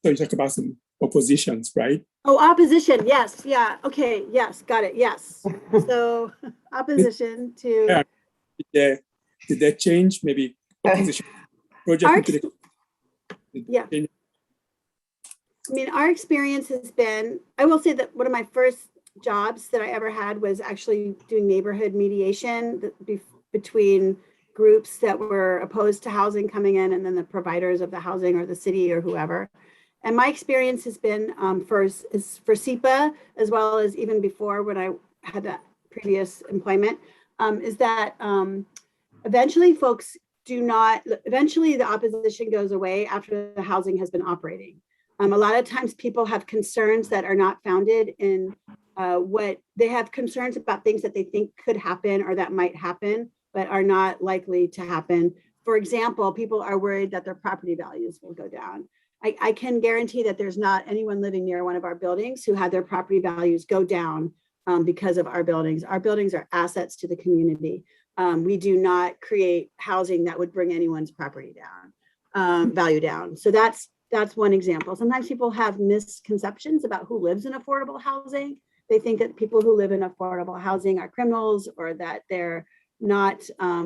so you talk about some oppositions, right? Oh, opposition, yes, yeah, okay, yes, got it, yes. So opposition to. Yeah. Did they change maybe opposition project? Yeah. I mean, our experience has been, I will say that one of my first jobs that I ever had was actually doing neighborhood mediation between groups that were opposed to housing coming in and then the providers of the housing or the city or whoever. And my experience has been for SEPA, as well as even before when I had that previous employment, is that eventually the opposition goes away after the housing has been operating. A lot of times people have concerns that are not founded in what they have concerns about things that they think could happen or that might happen, but are not likely to happen. For example, people are worried that their property values will go down. I can guarantee that there's not anyone living near one of our buildings who had their property values go down because of our buildings. Our buildings are assets to the community. We do not create housing that would bring anyone's property down. value down. So that's one example. Sometimes people have misconceptions about who lives in affordable housing. They think that people who live in affordable housing are criminals, or that they're not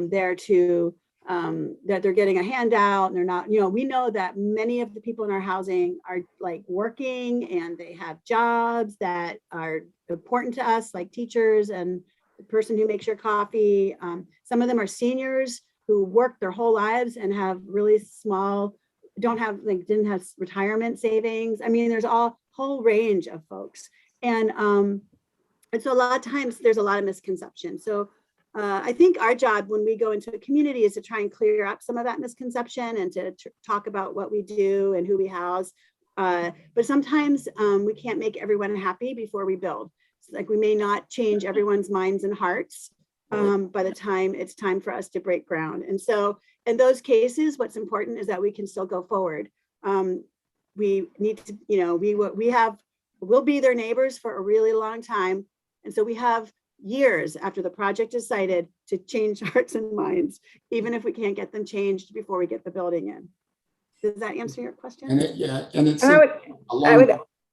there to, that they're getting a handout and they're not, we know that many of the people in our housing are like working and they have jobs that are important to us, like teachers and the person who makes your coffee. Some of them are seniors who work their whole lives and have really small, didn't have retirement savings. I mean, there's a whole range of folks. And so a lot of times there's a lot of misconception. So I think our job when we go into a community is to try and clear up some of that misconception and to talk about what we do and who we house. But sometimes we can't make everyone happy before we build. So, like, we may not change everyone's minds and hearts by the time it's time for us to break ground. And so in those cases, what's important is that we can still go forward. We need to, we'll be their neighbors for a really long time. And so we have years after the project is cited to change hearts and minds, even if we can't get them changed before we get the building in. Does that answer your question? And it's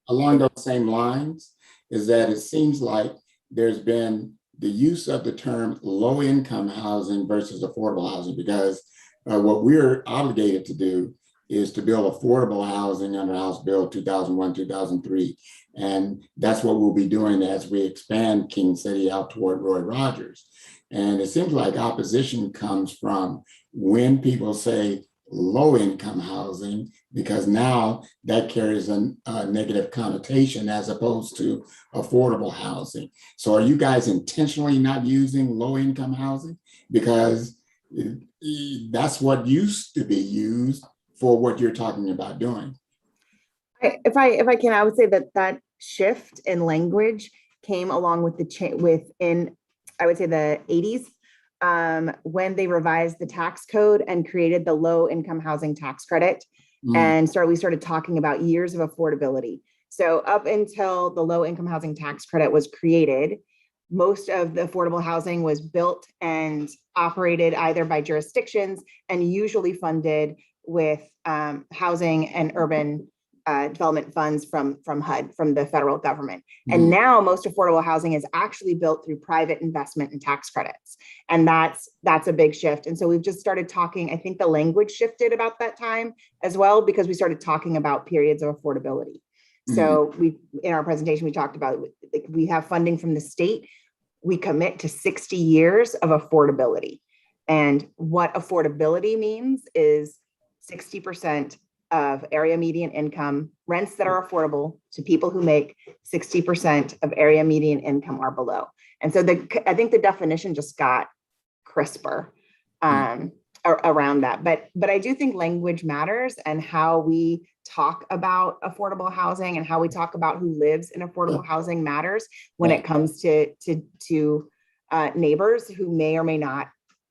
along those same lines, is that it seems like there's been the use of the term low income housing versus affordable housing, because what we're obligated to do is to build affordable housing under House Bill 2001, 2003. And that's what we'll be doing as we expand King City out toward Roy Rogers. And it seems like opposition comes from when people say low income housing, because now that carries a negative connotation as opposed to affordable housing. So are you guys intentionally not using low income housing? Because that's what used to be used for what you're talking about doing. If I can, I would say that shift in language came along with within, I would say, the 80s, when they revised the tax code and created the low income housing tax credit. And we started talking about years of affordability. So up until the low income housing tax credit was created, most of the affordable housing was built and operated either by jurisdictions and usually funded with housing and urban development funds from HUD, from the federal government. And now most affordable housing is actually built through private investment and tax credits. And that's a big shift. And so we've just started talking, I think the language shifted about that time as well, because we started talking about periods of affordability. So in our presentation, we talked about, we have funding from the state. We commit to 60 years of affordability. And what affordability means is 60% of area median income, rents that are affordable to people who make 60% of area median income or below. And so I think the definition just got crisper around that. But I do think language matters, and how we talk about affordable housing and how we talk about who lives in affordable housing matters when it comes to neighbors who may or may not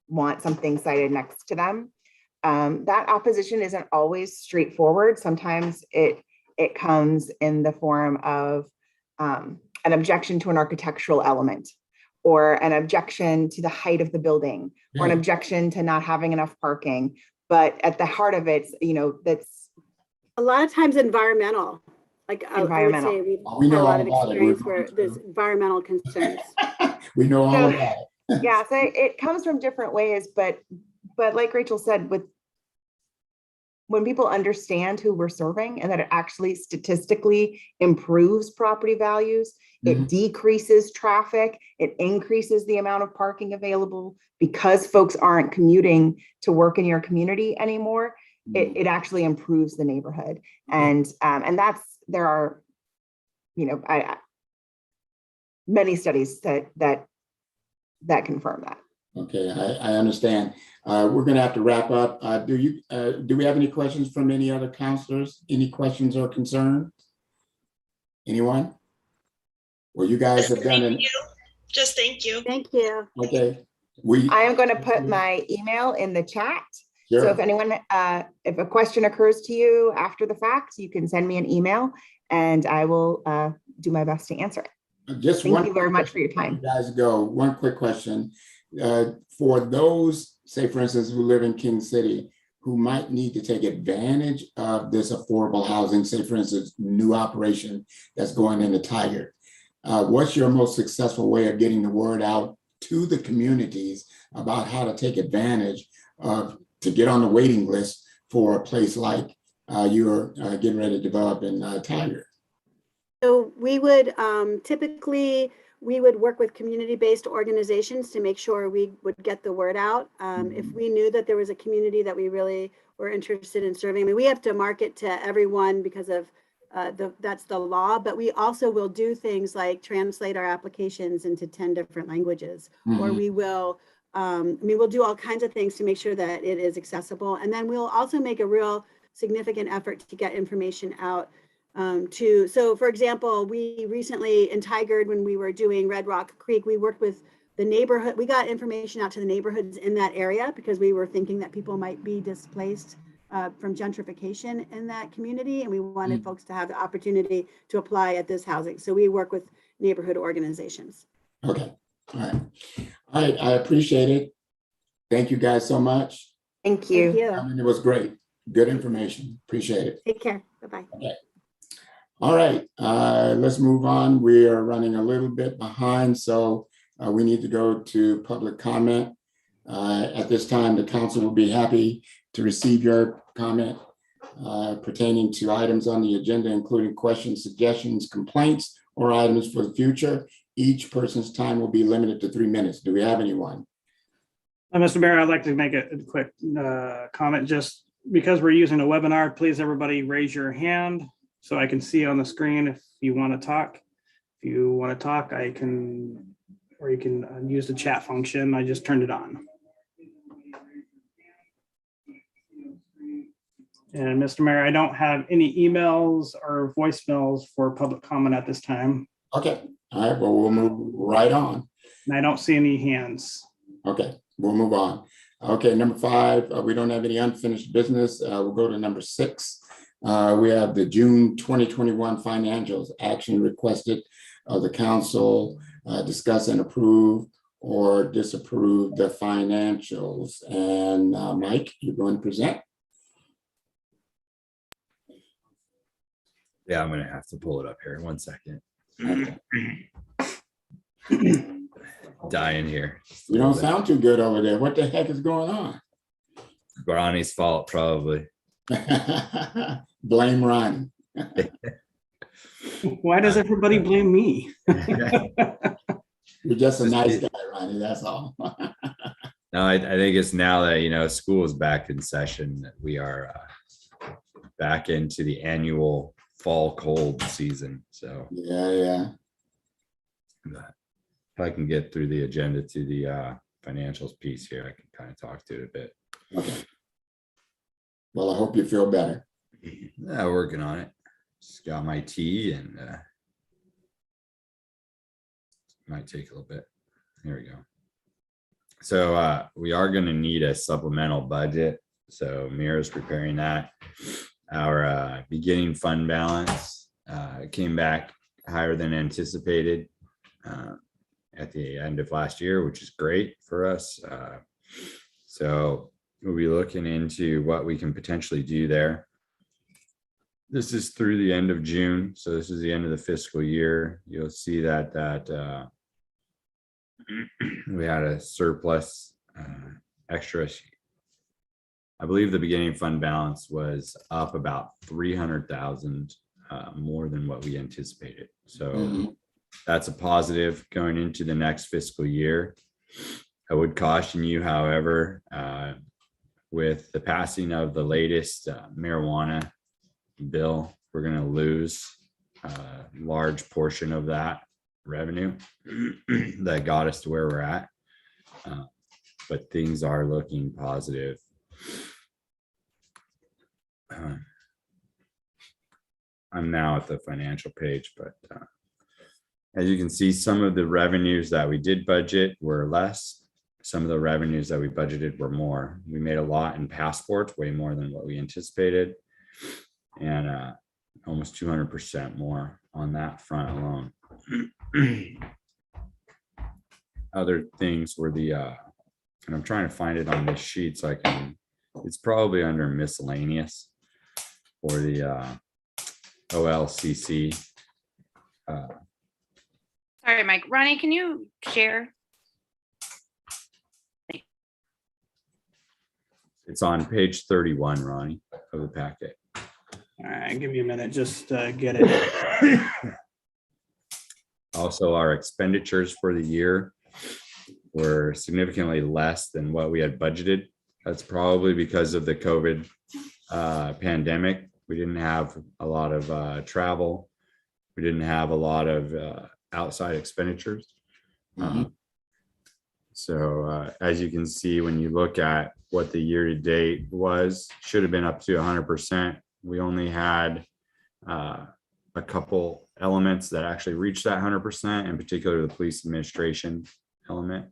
want something sited next to them. That opposition isn't always straightforward. Sometimes it comes in the form of an objection to an architectural element, or an objection to the height of the building, or an objection to not having enough parking. But at the heart of it, that's a lot of times environmental. Like environmental. I would say we've had a lot of experience where there's environmental concerns. We know all about it. Yeah, so it comes from different ways, but like Rachel said, when people understand who we're serving and that it actually statistically improves property values, it decreases traffic, it increases the amount of parking available because folks aren't commuting to work in your community anymore, it actually improves the neighborhood. And there are, many studies that confirm that. Okay, I understand. We're going to have to wrap up. Do we have any questions from any other counselors? Any questions or concerns? Anyone? Well, you guys have done it. Just thank you. Thank you. Okay. I am going to put my email in the chat. Sure. So if anyone, if a question occurs to you after the fact, you can send me an email and I will do my best to answer it. Thank you very much for your time. You guys go. One quick question. For those, say for instance, who live in King City, who might need to take advantage of this affordable housing, say for instance, new operation that's going into Tiger. What's your most successful way of getting the word out to the communities about how to take advantage of, to get on the waiting list for a place like you're getting ready to develop in Tiger? So we would typically, we would work with community-based organizations to make sure we would get the word out. If we knew that there was a community that we really were interested in serving, I mean, we have to market to everyone because of that's the law, but we also will do things like translate our applications into 10 different languages, or we will, I mean, we'll do all kinds of things to make sure that it is accessible. And then we'll also make a real significant effort to get information out so for example, we recently in Tigard, when we were doing Red Rock Creek, we worked with the neighborhood. We got information out to the neighborhoods in that area because we were thinking that people might be displaced from gentrification in that community. And we wanted folks to have the opportunity to apply at this housing. So we work with neighborhood organizations. Okay, all right. All right, I appreciate it. Thank you guys so much. Thank you. Thank you. I mean, it was great. Good information. Appreciate it. Take care. Bye-bye. Okay. All right, let's move on. We are running a little bit behind, so we need to go to public comment. At this time, the council will be happy to receive your comment pertaining to items on the agenda, including questions, suggestions, complaints, or items for the future. Each person's time will be limited to 3 minutes. Do we have anyone? Mr. Mayor, I'd like to make a quick comment. Just because we're using a webinar, please everybody raise your hand so I can see on the screen if you want to talk. If you want to talk, I can, or you can use the chat function. I just turned it on. And Mr. Mayor, I don't have any emails or voicemails for public comment at this time. Okay, all right, well, we'll move right on. And I don't see any hands. Okay, we'll move on. Okay, number 5, we don't have any unfinished business. We'll go to number 6. We have the June 2021 financials. Action requested of the council, discuss and approve or disapprove the financials. And Mike, you're going to present? Yeah, I'm gonna have to pull it up here. 1 second. Dying here. You don't sound too good over there. What the heck is going on? Ronnie's fault, probably. Blame Ronnie. Why does everybody blame me? You're just a nice guy, Ronnie, that's all. No, I think it's now that, you know, school is back in session, that we are back into the annual fall cold season. So yeah. If I can get through the agenda to the financials piece here, I can kind of talk to it a bit. Okay. Well, I hope you feel better. Yeah, working on it. Just got my tea and might take a little bit. Here we go. So we are going to need a supplemental budget. So Mira's preparing that. Our beginning fund balance came back higher than anticipated at the end of last year, which is great for us. So we'll be looking into what we can potentially do there. This is through the end of June. So this is the end of the fiscal year. You'll see that we had a surplus extra. I believe the beginning fund balance was up about 300,000 more than what we anticipated. So that's a positive going into the next fiscal year. I would caution you, however, with the passing of the latest marijuana bill, we're going to lose a large portion of that revenue that got us to where we're at. But things are looking positive. I'm now at the financial page, but as you can see, some of the revenues that we did budget were less. Some of the revenues that we budgeted were more. We made a lot in passports, way more than what we anticipated, and almost 200% more on that front alone. Other things were the, and I'm trying to find it on this sheet so I can It's probably under miscellaneous for the OLCC. Sorry, Mike. Ronnie, can you share? It's on page 31, Ronnie, of the packet. All right, give me a minute, just get it. Also, our expenditures for the year were significantly less than what we had budgeted. That's probably because of the COVID pandemic. We didn't have a lot of travel. We didn't have a lot of outside expenditures. So as you can see, when you look at what the year to date was, should have been up to 100%. We only had a couple elements that actually reached that 100%, in particular the police administration element.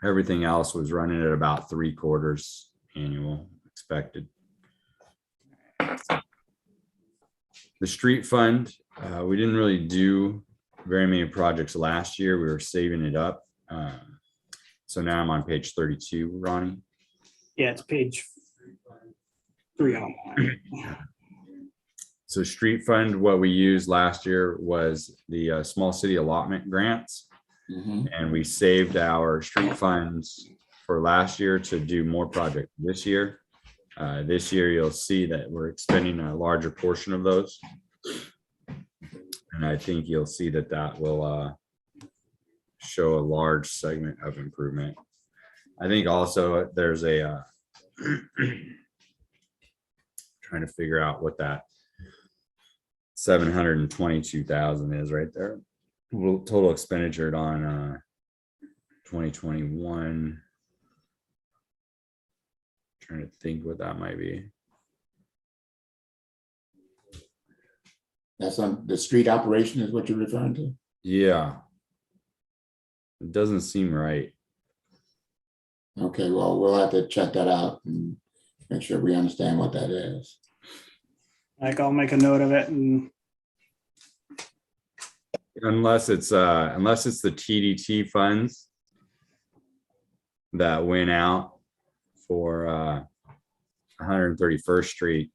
Everything else was running at about 3/4 annual expected. The street fund, we didn't really do very many projects last year. We were saving it up. So now I'm on page 32, Ronnie. Yeah, it's page 3 on mine. So street fund, what we used last year was the small city allotment grants. And we saved our street funds for last year to do more projects this year. This year, you'll see that we're expending a larger portion of those. And I think you'll see that that will show a large segment of improvement. I think also there's a trying to figure out what that 722,000 is right there. Total expenditure on 2021. Trying to think what that might be. That's on the street operation is what you're referring to? Yeah. It doesn't seem right. Okay, well, we'll have to check that out and make sure we understand what that is. Like, I'll make a note of it, and Unless it's the TDT funds that went out for 131st Street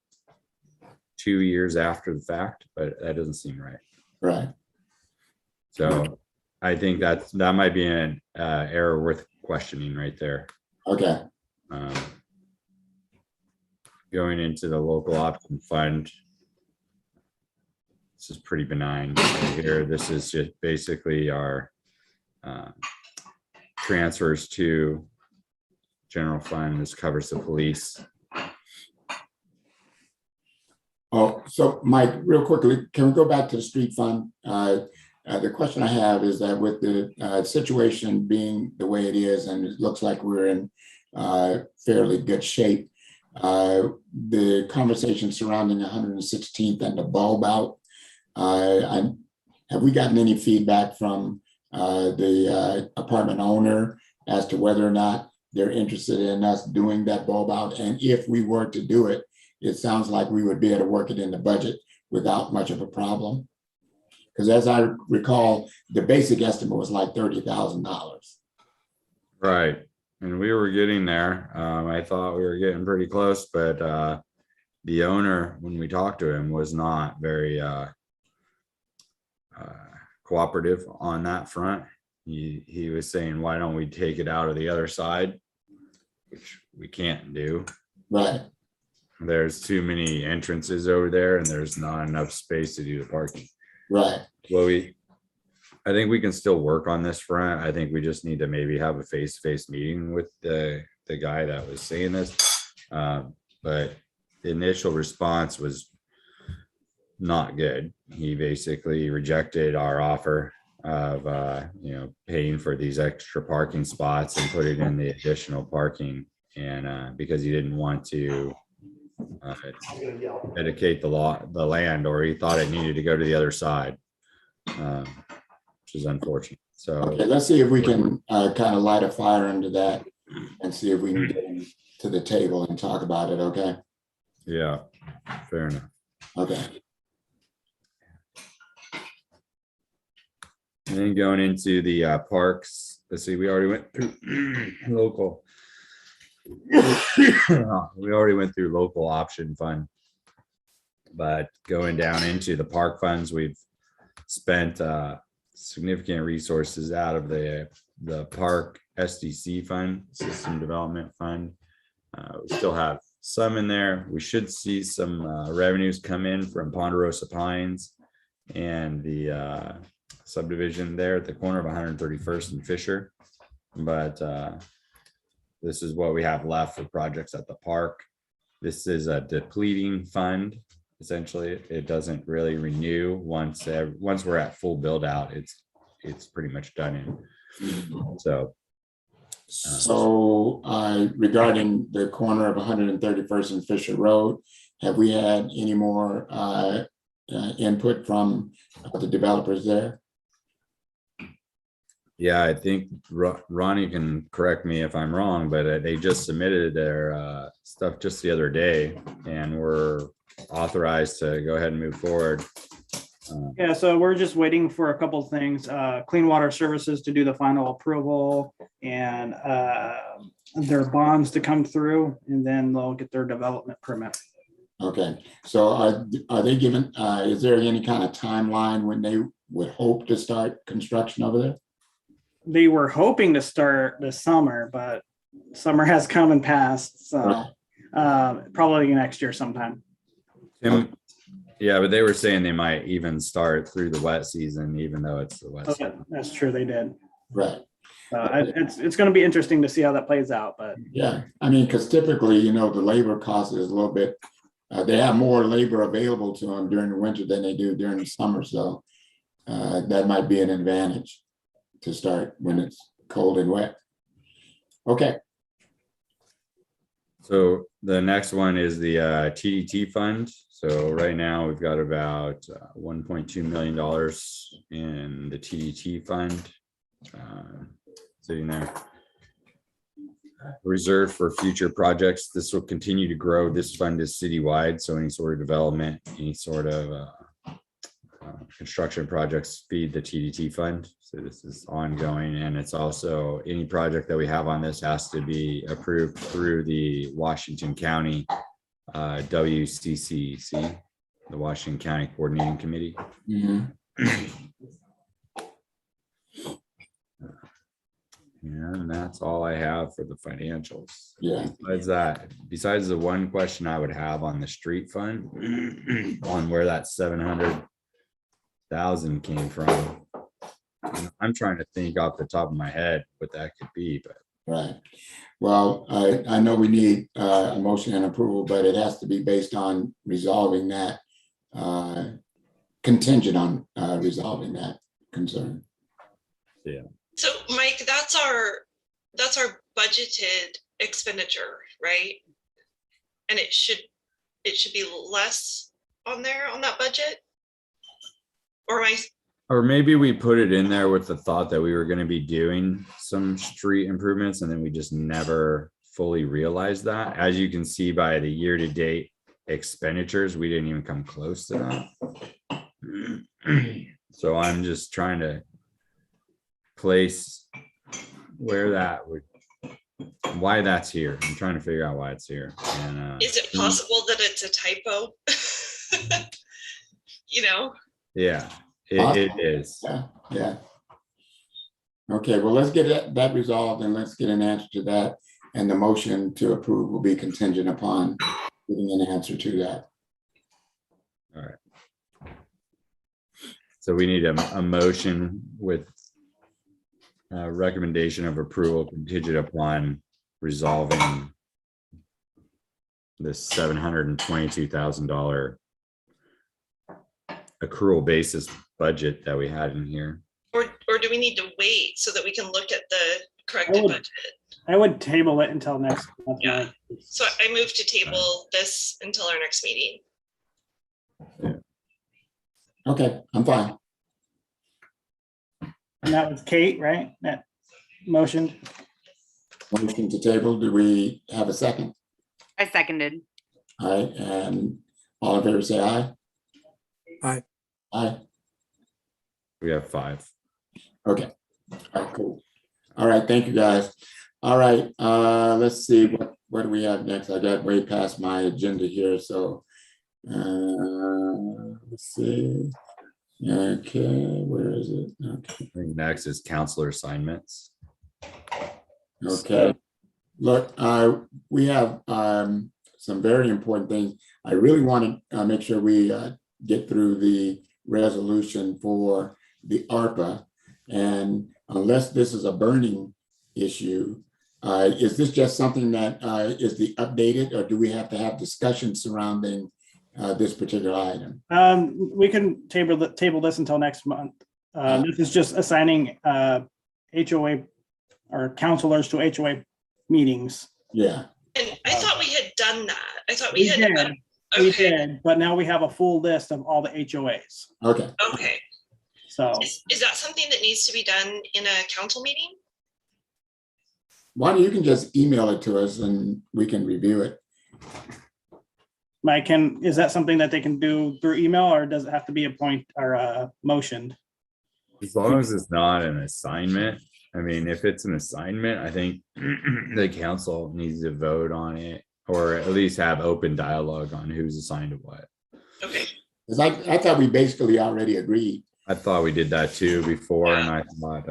2 years after the fact, but that doesn't seem right. Right. So I think that might be an error worth questioning right there. Okay. Going into the local option fund. This is pretty benign right here. This is just basically our transfers to general fund. This covers the police. Oh, so Mike, real quickly, can we go back to the street fund? The question I have is that with the situation being the way it is, and it looks like we're in fairly good shape, the conversation surrounding 116th and the bulb out, have we gotten any feedback from the apartment owner as to whether or not they're interested in us doing that bulb out? And if we were to do it, it sounds like we would be able to work it in the budget without much of a problem. Because as I recall, the basic estimate was like $30,000. Right. And we were getting there. I thought we were getting pretty close, but the owner, when we talked to him, was not very cooperative on that front. He was saying, why don't we take it out of the other side, which we can't do. Right. There's too many entrances over there and there's not enough space to do the parking. Right. Well, I think we can still work on this front. I think we just need to maybe have a face-to-face meeting with the guy that was saying this. But the initial response was not good. He basically rejected our offer of paying for these extra parking spots and put it in the additional parking, and because he didn't want to dedicate the land, or he thought it needed to go to the other side, which is unfortunate. So okay, let's see if we can kind of light a fire under that and see if we can get him to the table and talk about it. Okay. Yeah, fair enough. Okay. And then going into the parks, let's see, we already went through local. We already went through local option fund. But going down into the park funds, we've spent significant resources out of the park SDC fund, System Development Fund. We still have some in there. We should see some revenues come in from Ponderosa Pines and the subdivision there at the corner of 131st and Fisher. But this is what we have left for projects at the park. This is a depleting fund. Essentially, it doesn't really renew once we're at full build out. It's pretty much done in. So regarding the corner of 131st and Fisher Road, have we had any more input from the developers there? Yeah, I think Ronnie can correct me if I'm wrong, but they just submitted their stuff just the other day, and we're authorized to go ahead and move forward. Yeah, so we're just waiting for a couple of things. Clean Water Services to do the final approval, and their bonds to come through, and then they'll get their development permit. Okay, so are they given, is there any kind of timeline when they would hope to start construction over there? They were hoping to start this summer, but summer has come and passed, so probably next year sometime. Yeah, but they were saying they might even start through the wet season, even though it's the wet season. That's true, they did. Right. It's going to be interesting to see how that plays out, but yeah, I mean, because typically, the labor cost is a little bit, they have more labor available to them during the winter than they do during the summer, so that might be an advantage to start when it's cold and wet. Okay. So the next one is the TDT fund. So right now we've got about $1.2 million in the TDT fund sitting there. Reserved for future projects. This will continue to grow. This fund is citywide, so any sort of development, any sort of construction projects feed the TDT fund. So this is ongoing, and it's also any project that we have on this has to be approved through the Washington County WCCC, the Washington County Coordinating Committee. And that's all I have for the financials. Yeah. Besides the one question I would have on the street fund, on where that 700,000 came from. I'm trying to think off the top of my head what that could be, but. Right. Well, I know we need a motion and approval, but it has to be based on resolving that, contingent on resolving that concern. Yeah. So Mike, that's our budgeted expenditure, right? And it should be less on there on that budget? Or maybe we put it in there with the thought that we were going to be doing some street improvements, and then we just never fully realized that. As you can see by the year-to-date expenditures, we didn't even come close to that. So I'm just trying to place where why that's here. I'm trying to figure out why it's here. And is it possible that it's a typo? Yeah. It is. Yeah. Okay, well, let's get that resolved, and let's get an answer to that. And the motion to approve will be contingent upon getting an answer to that. All right. So we need a motion with a recommendation of approval contingent upon resolving this $722,000 accrual basis budget that we had in here. Or do we need to wait so that we can look at the corrected budget? I would table it until next month. Yeah. So I move to table this until our next meeting. Yeah. Okay, I'm fine. And that was Kate, right? That motioned. Motion to table. Do we have a second? I seconded. All right, and all in favor say aye. Aye. Aye. We have 5. Okay. All right, cool. All right, thank you, guys. All right, let's see, what do we have next? I got way past my agenda here, so let's see. Okay, where is it? Okay. I think next is counselor assignments. Okay. Look, we have some very important things. I really want to make sure we get through the resolution for the ARPA. And unless this is a burning issue, is this just something that is the updated, or do we have to have discussion surrounding this particular item? We can table this until next month. This is just assigning HOA or counselors to HOA meetings. Yeah. And I thought we had done that. I thought we had. did. We did, but now we have a full list of all the HOAs. Okay. Okay. So Is that something that needs to be done in a council meeting? Why don't you can just email it to us and we can review it. Mike, is that something that they can do through email, or does it have to be motioned? As long as it's not an assignment. I mean, if it's an assignment, I think the council needs to vote on it, or at least have open dialogue on who's assigned to what. Okay. Because I thought we basically already agreed. I thought we did that too before, and I thought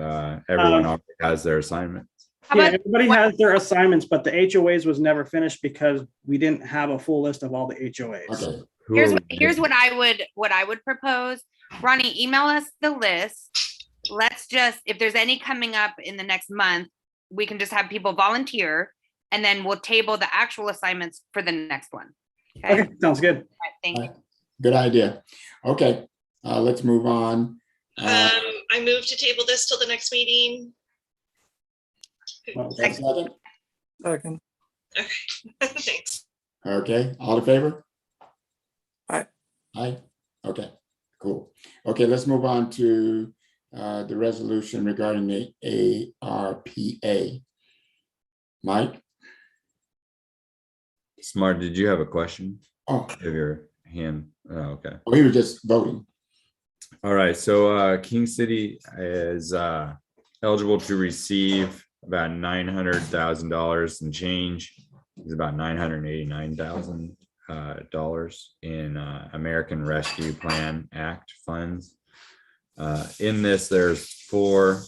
everyone already has their assignments. Yeah, everybody has their assignments, but the HOAs was never finished because we didn't have a full list of all the HOAs. Okay. Here's what I would propose. Ronnie, email us the list. Let's just, if there's any coming up in the next month, we can just have people volunteer, and then we'll table the actual assignments for the next one. Okay, sounds good. All right, thank you. Good idea. Okay, let's move on. I move to table this till the next meeting. Second? Second. Okay, thanks. Okay, all in favor? Aye. Aye. Okay, cool. Okay, let's move on to the resolution regarding the ARPA. Mike? Smart, did you have a question? Oh. Have your hand? Oh, okay. We were just voting. All right, so King City is eligible to receive about $900,000 and change. It's about $989,000 in American Rescue Plan Act funds. In this, there's 4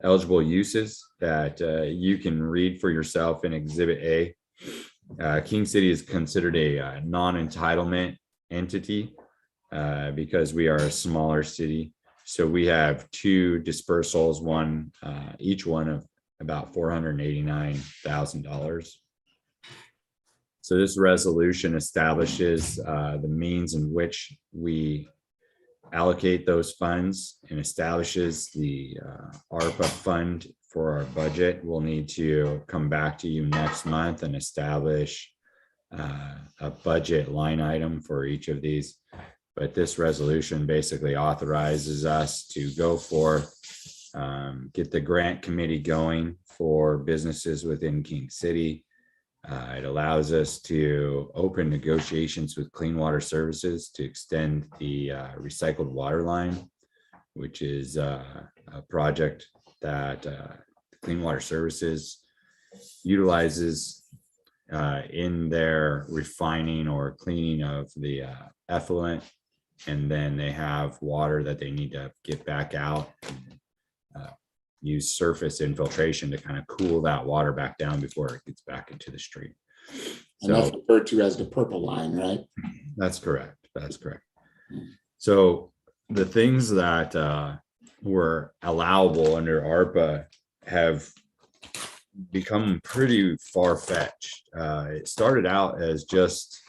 eligible uses that you can read for yourself in Exhibit A. King City is considered a non-entitlement entity because we are a smaller city. So we have 2 dispersals, each one of about $489,000. So this resolution establishes the means in which we allocate those funds and establishes the ARPA fund for our budget. We'll need to come back to you next month and establish a budget line item for each of these. But this resolution basically authorizes us to go forth, get the grant committee going for businesses within King City. It allows us to open negotiations with Clean Water Services to extend the recycled water line, which is a project that Clean Water Services utilizes in their refining or cleaning of the effluent. And then they have water that they need to get back out, use surface infiltration to kind of cool that water back down before it gets back into the stream. And that's referred to as the purple line, right? That's correct. That's correct. So the things that were allowable under ARPA have become pretty far-fetched. It started out as just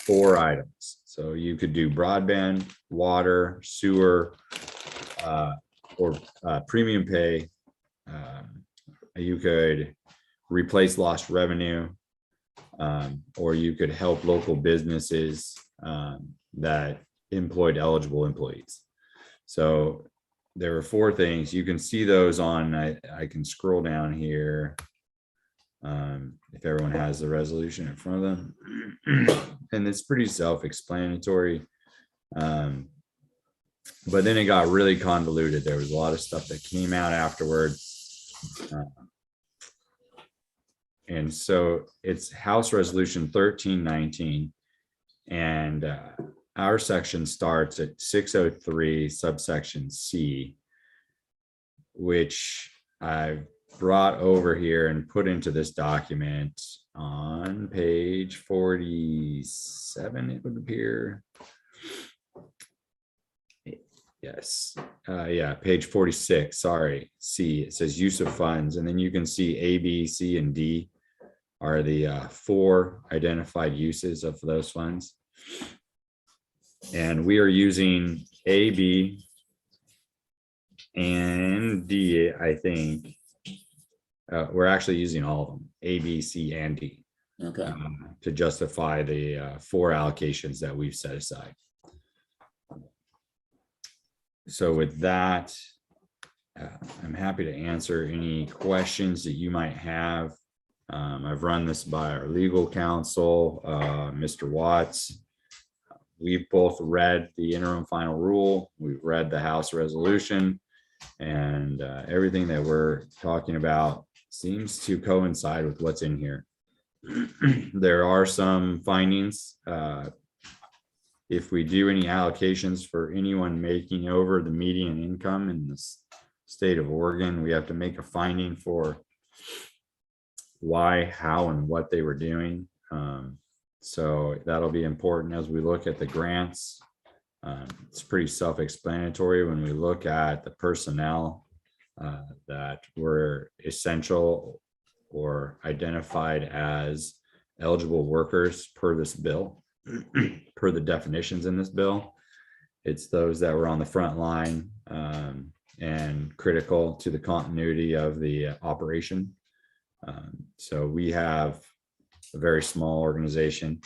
4 items. So you could do broadband, water, sewer, or premium pay. You could replace lost revenue, or you could help local businesses that employed eligible employees. So there were 4 things. You can see those on, I can scroll down here. If everyone has the resolution in front of them. And it's pretty self-explanatory. But then it got really convoluted. There was a lot of stuff that came out afterwards. And so it's House Resolution 1319. And our section starts at 603 subsection C, which I've brought over here and put into this document on page 47, it would appear. Yes, yeah, page 46, sorry, C, it says use of funds, and then you can see A, B, C, and D are the 4 identified uses of those funds. And we are using A, B, and D, I think. We're actually using all of them, A, B, C, and D. Okay. To justify the 4 allocations that we've set aside. So with that, I'm happy to answer any questions that you might have. I've run this by our legal counsel, Mr. Watts. We've both read the interim final rule. We've read the House resolution, and everything that we're talking about seems to coincide with what's in here. There are some findings. If we do any allocations for anyone making over the median income in the state of Oregon, we have to make a finding for why, how, and what they were doing. So that'll be important as we look at the grants. It's pretty self-explanatory when we look at the personnel that were essential or identified as eligible workers per this bill, per the definitions in this bill. It's those that were on the front line and critical to the continuity of the operation. So we have a very small organization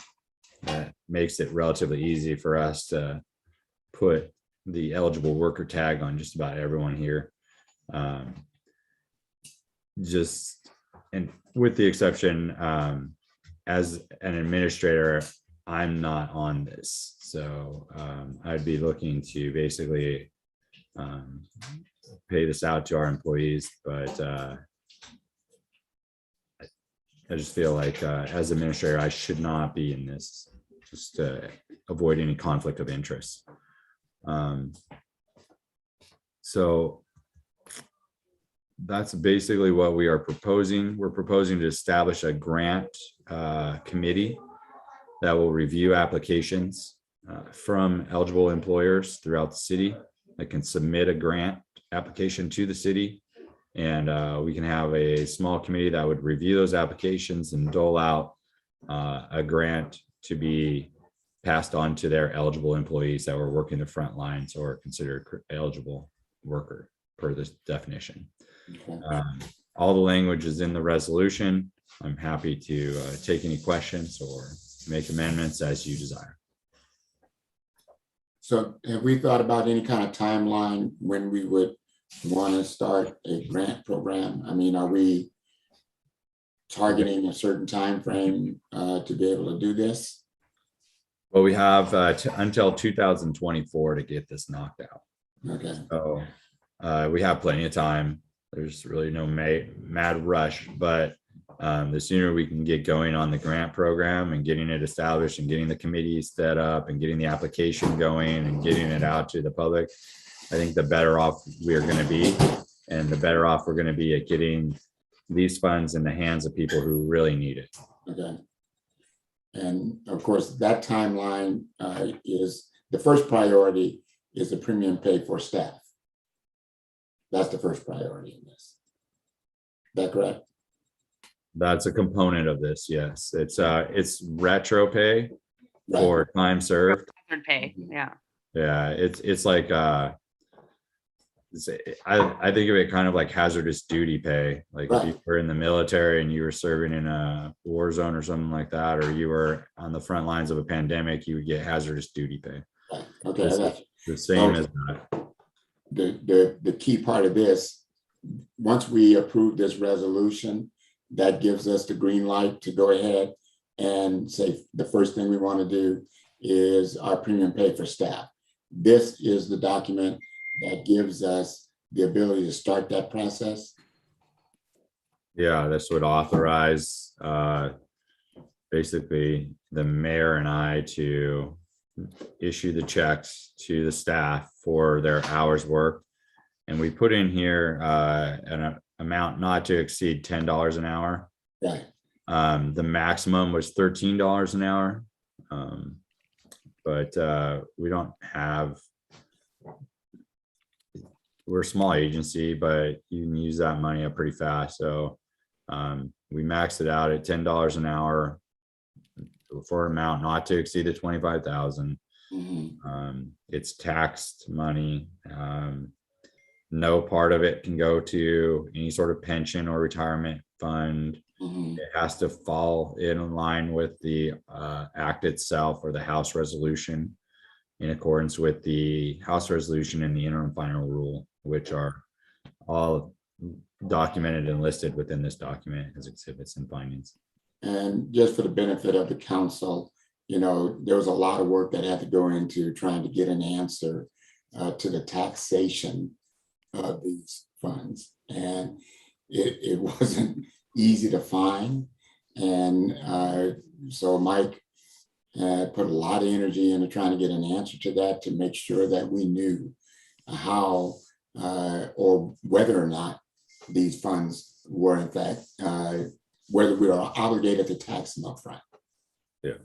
that makes it relatively easy for us to put the eligible worker tag on just about everyone here. And with the exception, as an administrator, I'm not on this. So I'd be looking to basically pay this out to our employees, but I just feel like as administrator, I should not be in this, just to avoid any conflict of interest. So that's basically what we are proposing. We're proposing to establish a grant committee that will review applications from eligible employers throughout the city that can submit a grant application to the city. And we can have a small committee that would review those applications and dole out a grant to be passed on to their eligible employees that were working the front lines or considered eligible worker per this definition. Okay. All the language is in the resolution. I'm happy to take any questions or make amendments as you desire. So have we thought about any kind of timeline when we would want to start a grant program? I mean, are we targeting a certain time frame to be able to do this? Well, we have until 2024 to get this knocked out. Okay. So we have plenty of time. There's really no mad rush, but the sooner we can get going on the grant program and getting it established and getting the committees set up and getting the application going and getting it out to the public, I think the better off we are going to be, and the better off we're going to be at getting these funds in the hands of people who really need it. Okay. And of course, that timeline is the first priority is the premium pay for staff. That's the first priority in this. Is that correct? That's a component of this. Yes, it's retro pay for time served. Hazard pay, yeah. Yeah, it's like I think of it kind of like hazardous duty pay. Like if you were in the military and you were serving in a war zone or something like that, or you were on the front lines of a pandemic, you would get hazardous duty pay. Okay, it's the same as that. The key part of this, once we approve this resolution, that gives us the green light to go ahead and say the first thing we want to do is our premium pay for staff. This is the document that gives us the ability to start that process. Yeah, this would authorize basically the mayor and I to issue the checks to the staff for their hours worked. And we put in here an amount not to exceed $10 an hour. Right. The maximum was $13 an hour. But we don't have, we're a small agency, but you can use that money up pretty fast. So we maxed it out at $10 an hour for an amount not to exceed the 25,000. It's taxed money. No part of it can go to any sort of pension or retirement fund. It has to fall in line with the act itself or the House resolution in accordance with the House resolution and the interim final rule, which are all documented and listed within this document as exhibits and findings. And just for the benefit of the council, you know, there was a lot of work that had to go into trying to get an answer to the taxation of these funds. And it wasn't easy to find. And so Mike put a lot of energy into trying to get an answer to that, to make sure that we knew how or whether or not these funds were in fact, whether we are obligated to tax them upfront. Yeah,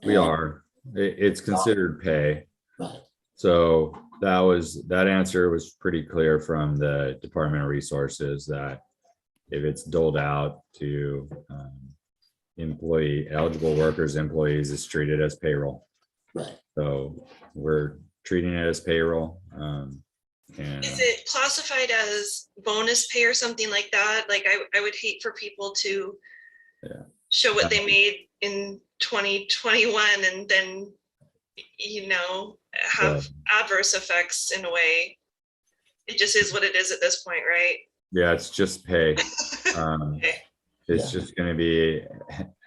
we are. It's considered pay. Right. So that answer was pretty clear from the Department of Resources that if it's doled out to eligible workers, employees, it's treated as payroll. Right. So we're treating it as payroll. And Is it classified as bonus pay or something like that? Like I would hate for people to show what they made in 2021 and then, you know, have adverse effects in a way. It just is what it is at this point, right? yeah, it's just pay. Okay. It's just going to be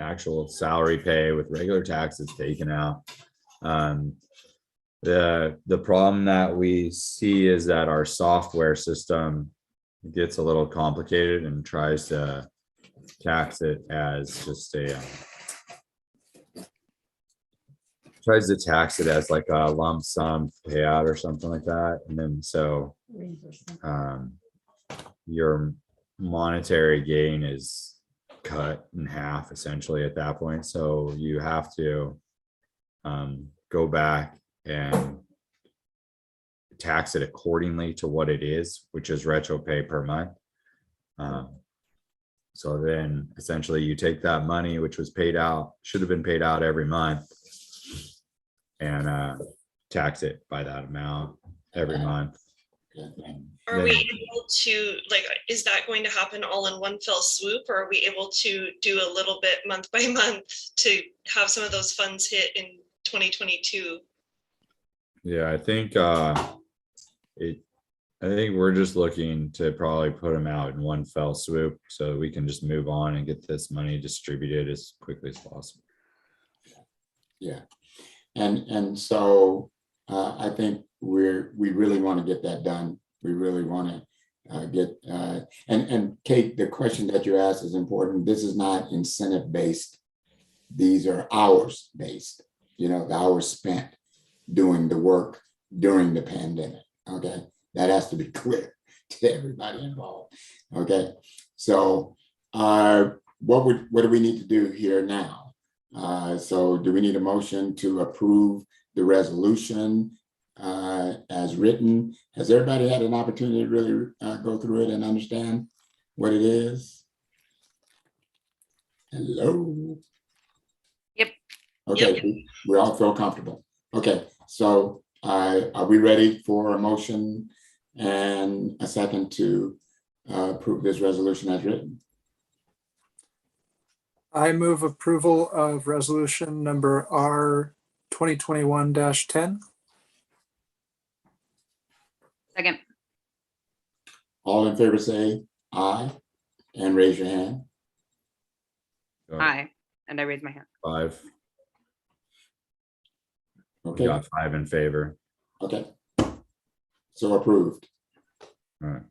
actual salary pay with regular taxes taken out. The problem that we see is that our software system gets a little complicated and tries to tax it as just tries to tax it as like a lump sum payout or something like that. And then so your monetary gain is cut in half essentially at that point. So you have to go back and tax it accordingly to what it is, which is retro pay per month. So then essentially you take that money, which was paid out, should have been paid out every month, and tax it by that amount every month. Are we able to, like, is that going to happen all in one fell swoop, or are we able to do a little bit month by month to have some of those funds hit in 2022? Yeah, I think I think we're just looking to probably put them out in one fell swoop so we can just move on and get this money distributed as quickly as possible. Yeah, and so I think we really want to get that done. We really want to get and Kate, the question that you asked is important. This is not incentive based. These are hours based. You know, the hours spent doing the work during the pandemic. Okay, that has to be clear to everybody involved. Okay, so what do we need to do here now? So do we need a motion to approve the resolution as written? Has everybody had an opportunity to really go through it and understand what it is? Hello? Yep. Okay, Yep. we all feel comfortable. Okay, so are we ready for a motion and a second to approve this resolution as written? I move approval of resolution number R 2021-10. Second. All in favor say aye and raise your hand. Aye. And I raise my hand. 5. Okay. We got 5 in favor. Okay. So approved. All right.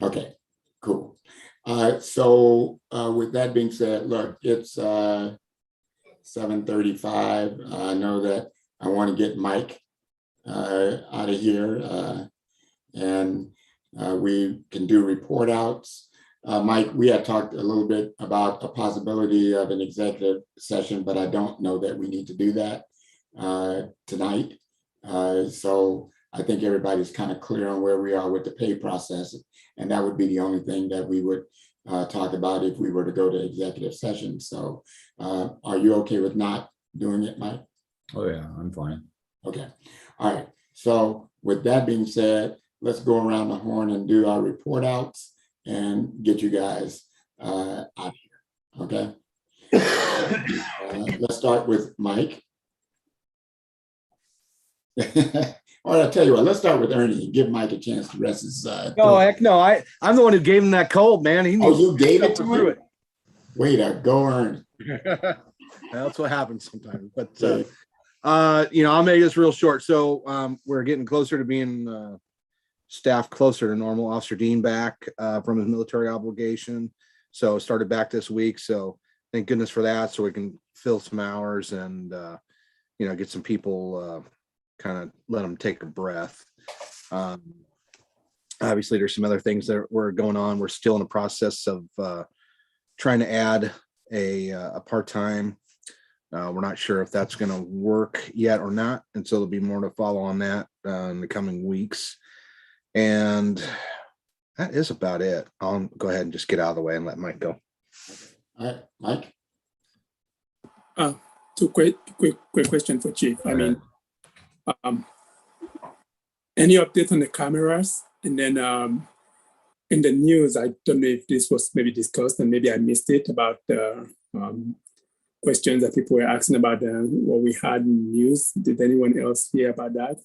Okay, cool. So with that being said, look, it's 7:35. I know that I want to get Mike out of here, and we can do report outs. Mike, we had talked a little bit about a possibility of an executive session, but I don't know that we need to do that tonight. So I think everybody's kind of clear on where we are with the pay process. And that would be the only thing that we would talk about if we were to go to executive session. So are you okay with not doing it, Mike? Oh yeah, I'm fine. Okay. All right. So with that being said, let's go around the horn and do our report outs and get you guys out of here. Okay. Let's start with Mike. Or I'll tell you what, let's start with Ernie and give Mike a chance to rest his No, heck no. I'm the one who gave him that cold, man. He Oh, you gave it to through him? Way to go, Ernie. That's what happens sometimes. But I'll make this real short. So we're getting closer to being staffed closer to normal. Officer Dean back from his military obligation. So started back this week. So thank goodness for that. So we can fill some hours and get some people kind of let them take a breath. Obviously there's some other things that were going on. We're still in the process of trying to add a part-time. We're not sure if that's going to work yet or not. And so there'll be more to follow on that in the coming weeks. And that is about it. I'll go ahead and just get out of the way and let Mike go. All right, Mike. Two quick question for Chief. I mean, any update on the cameras? And then in the news, I don't know if this was maybe discussed and maybe I missed it about the questions that people were asking about what we had in news. Did anyone else hear about that?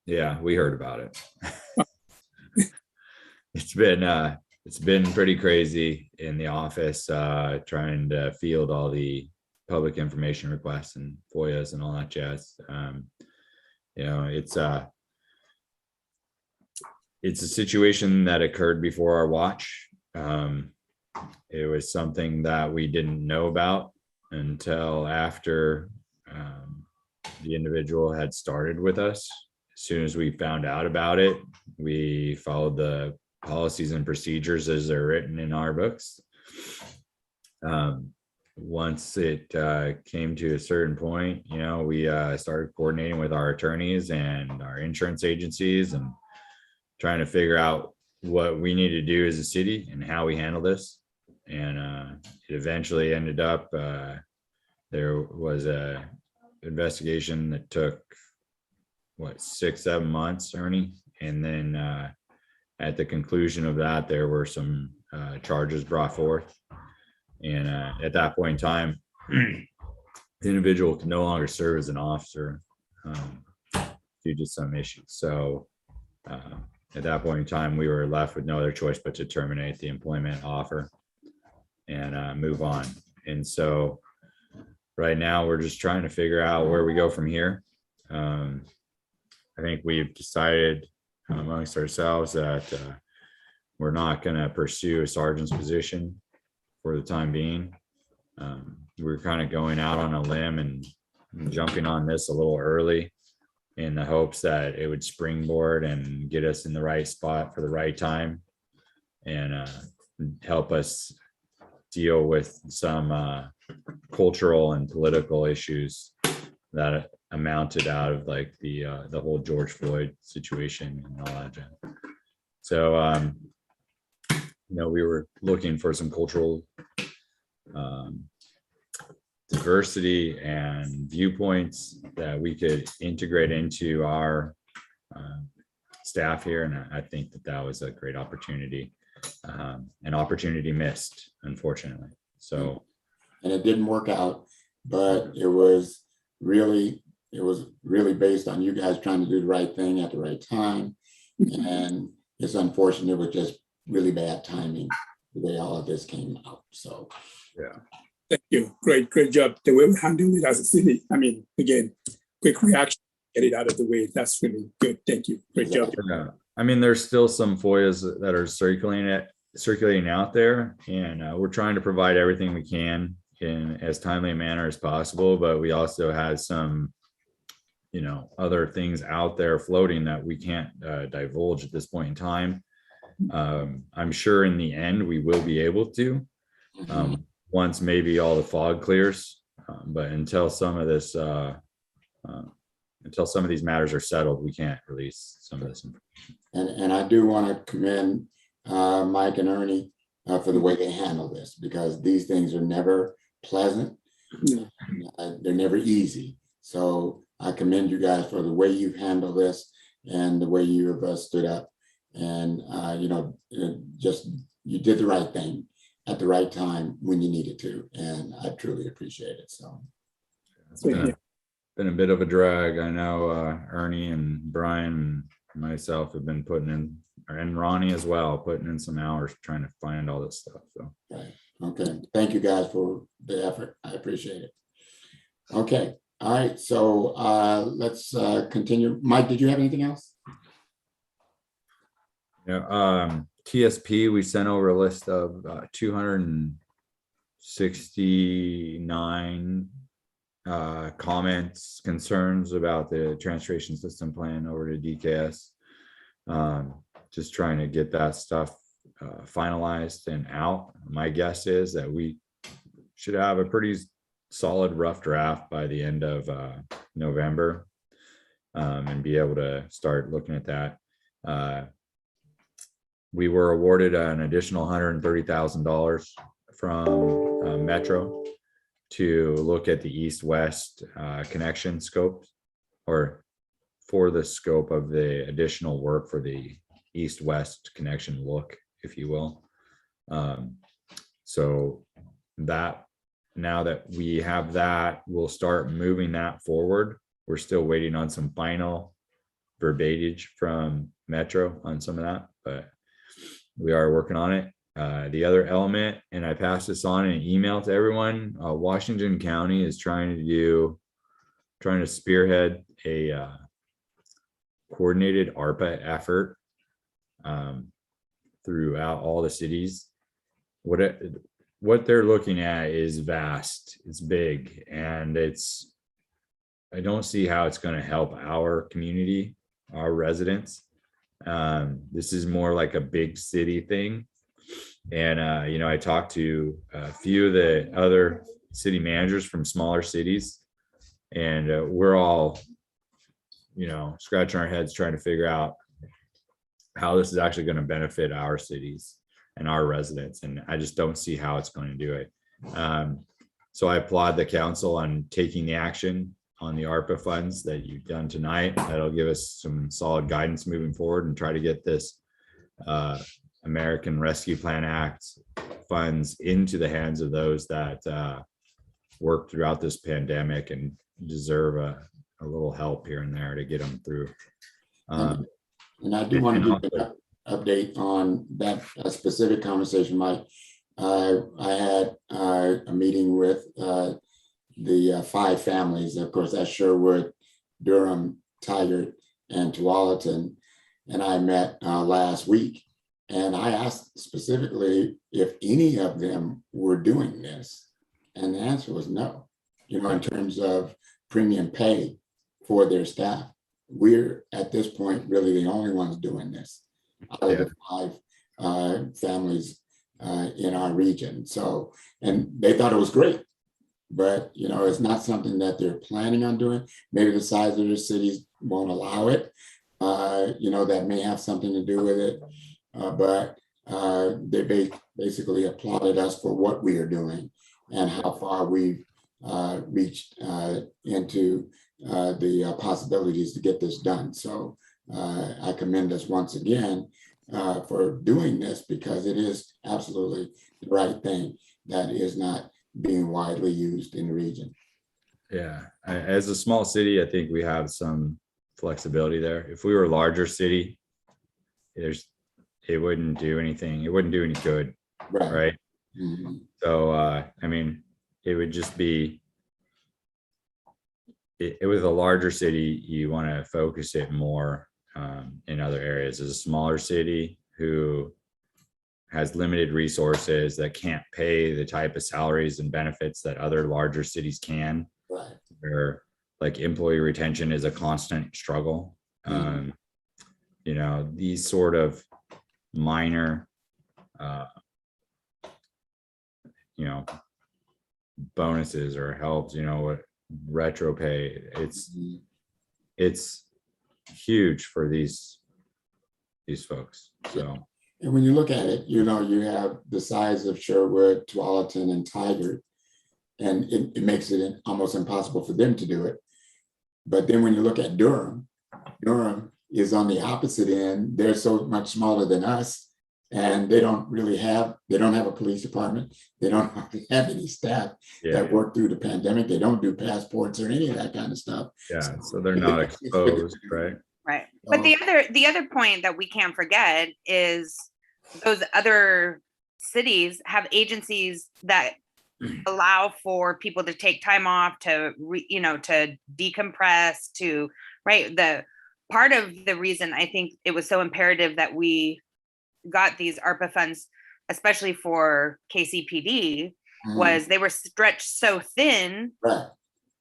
Yeah, we heard about it. It's been pretty crazy in the office trying to field all the public information requests and FOIAs and all that jazz. It's a situation that occurred before our watch. It was something that we didn't know about until after the individual had started with us. As soon as we found out about it, we followed the policies and procedures as they're written in our books. Once it came to a certain point, we started coordinating with our attorneys and our insurance agencies and trying to figure out what we need to do as a city and how we handle this. And it eventually ended up, there was a investigation that took, 6-7 months, Ernie? And then at the conclusion of that, there were some charges brought forth. And at that point in time, the individual could no longer serve as an officer due to some issues. So at that point in time, we were left with no other choice but to terminate the employment offer and move on. And so right now we're just trying to figure out where we go from here. I think we've decided amongst ourselves that we're not going to pursue a sergeant's position for the time being. We're kind of going out on a limb and jumping on this a little early in the hopes that it would springboard and get us in the right spot for the right time and help us deal with some cultural and political issues that amounted out of like the whole George Floyd situation and all that. So, we were looking for some cultural diversity and viewpoints that we could integrate into our staff here. And I think that was a great opportunity, an opportunity missed, unfortunately. So, and it didn't work out, but it was really based on you guys trying to do the right thing at the right time. And it's unfortunate, it was just really bad timing the way all of this came out. So yeah. Thank you. Great job. The way we handled it as a city. I mean, again, quick reaction, get it out of the way. That's really good. Thank you. Great job. Yeah. I mean, there's still some FOIAs that are circulating circulating out there, and we're trying to provide everything we can in as timely a manner as possible, but we also have some, you know, other things out there floating that we can't divulge at this point in time. I'm sure in the end we will be able to, once maybe all the fog clears, but until some of this until some of these matters are settled, we can't release some of this information. And I do want to commend Mike and Ernie for the way they handle this, because these things are never pleasant. They're never easy. So I commend you guys for the way you've handled this and the way you have stood up. And, you know, just you did the right thing at the right time when you needed to. And I truly appreciate it. So it's been a bit of a drag. I know Ernie and Brian and myself have been putting in, and Ronnie as well, putting in some hours trying to find all this stuff. So right. Okay. Thank you guys for the effort. I appreciate it. Okay. All right. So let's continue. Mike, did you have anything else? Yeah. TSP, we sent over a list of 269 comments, concerns about the transportation system plan over to DKS. Just trying to get that stuff finalized and out. My guess is that we should have a pretty solid rough draft by the end of November, and be able to start looking at that. We were awarded an additional $130,000 from Metro to look at the east-west connection scope, or for the scope of the additional work for the east-west connection look, if you will. So that, now that we have that, we'll start moving that forward. We're still waiting on some final verbiage from Metro on some of that, but we are working on it. The other element, and I passed this on in an email to everyone, Washington County is trying to spearhead a coordinated ARPA effort throughout all the cities. What they're looking at is vast, it's big, and I don't see how it's going to help our community, our residents. This is more like a big city thing. And, you know, I talked to a few of the other city managers from smaller cities, and we're all, you know, scratching our heads trying to figure out how this is actually going to benefit our cities and our residents. And I just don't see how it's going to do it. So I applaud the council on taking the action on the ARPA funds that you've done tonight. That'll give us some solid guidance moving forward and try to get this American Rescue Plan Act funds into the hands of those that work throughout this pandemic and deserve a little help here and there to get them through. And I do want to give an update on that specific conversation, Mike. I had a meeting with the 5 families. Of course, that's Sherwood, Durham, Tigard, and Tualatin. And I met last week. And I asked specifically if any of them were doing this. And the answer was no, you know, in terms of premium pay for their staff. We're at this point really the only ones doing this out of the 5 families in our region. So, and they thought it was great, but you know, it's not something that they're planning on doing. Maybe the size of the cities won't allow it. You know, that may have something to do with it. But they basically applauded us for what we are doing and how far we've reached into the possibilities to get this done. So I commend us once again for doing this, because it is absolutely the right thing that is not being widely used in the region. Yeah, as a small city, I think we have some flexibility there. If we were a larger city, it wouldn't do anything. It wouldn't do any good, right? Mm-hmm. So, I mean, it would just be, it with a larger city, you want to focus it more in other areas. As a smaller city who has limited resources, that can't pay the type of salaries and benefits that other larger cities can. Right. Where like employee retention is a constant struggle. You know, these sort of minor, you know, bonuses or helps, you know, what retro pay, it's huge for these folks. So, and when you look at it, you know, you have the size of Sherwood, Tualatin, and Tigard, and it makes it almost impossible for them to do it. But then when you look at Durham, Durham is on the opposite end. They're so much smaller than us, and they don't have a police department. They don't have any staff that work through the pandemic. They don't do passports or any of that kind of stuff. Yeah, so they're not exposed, right? Right. But the other point that we can't forget is those other cities have agencies that allow for people to take time off, to to decompress, to the part of the reason I think it was so imperative that we got these ARPA funds, especially for KCPD, was they were stretched so thin. Right.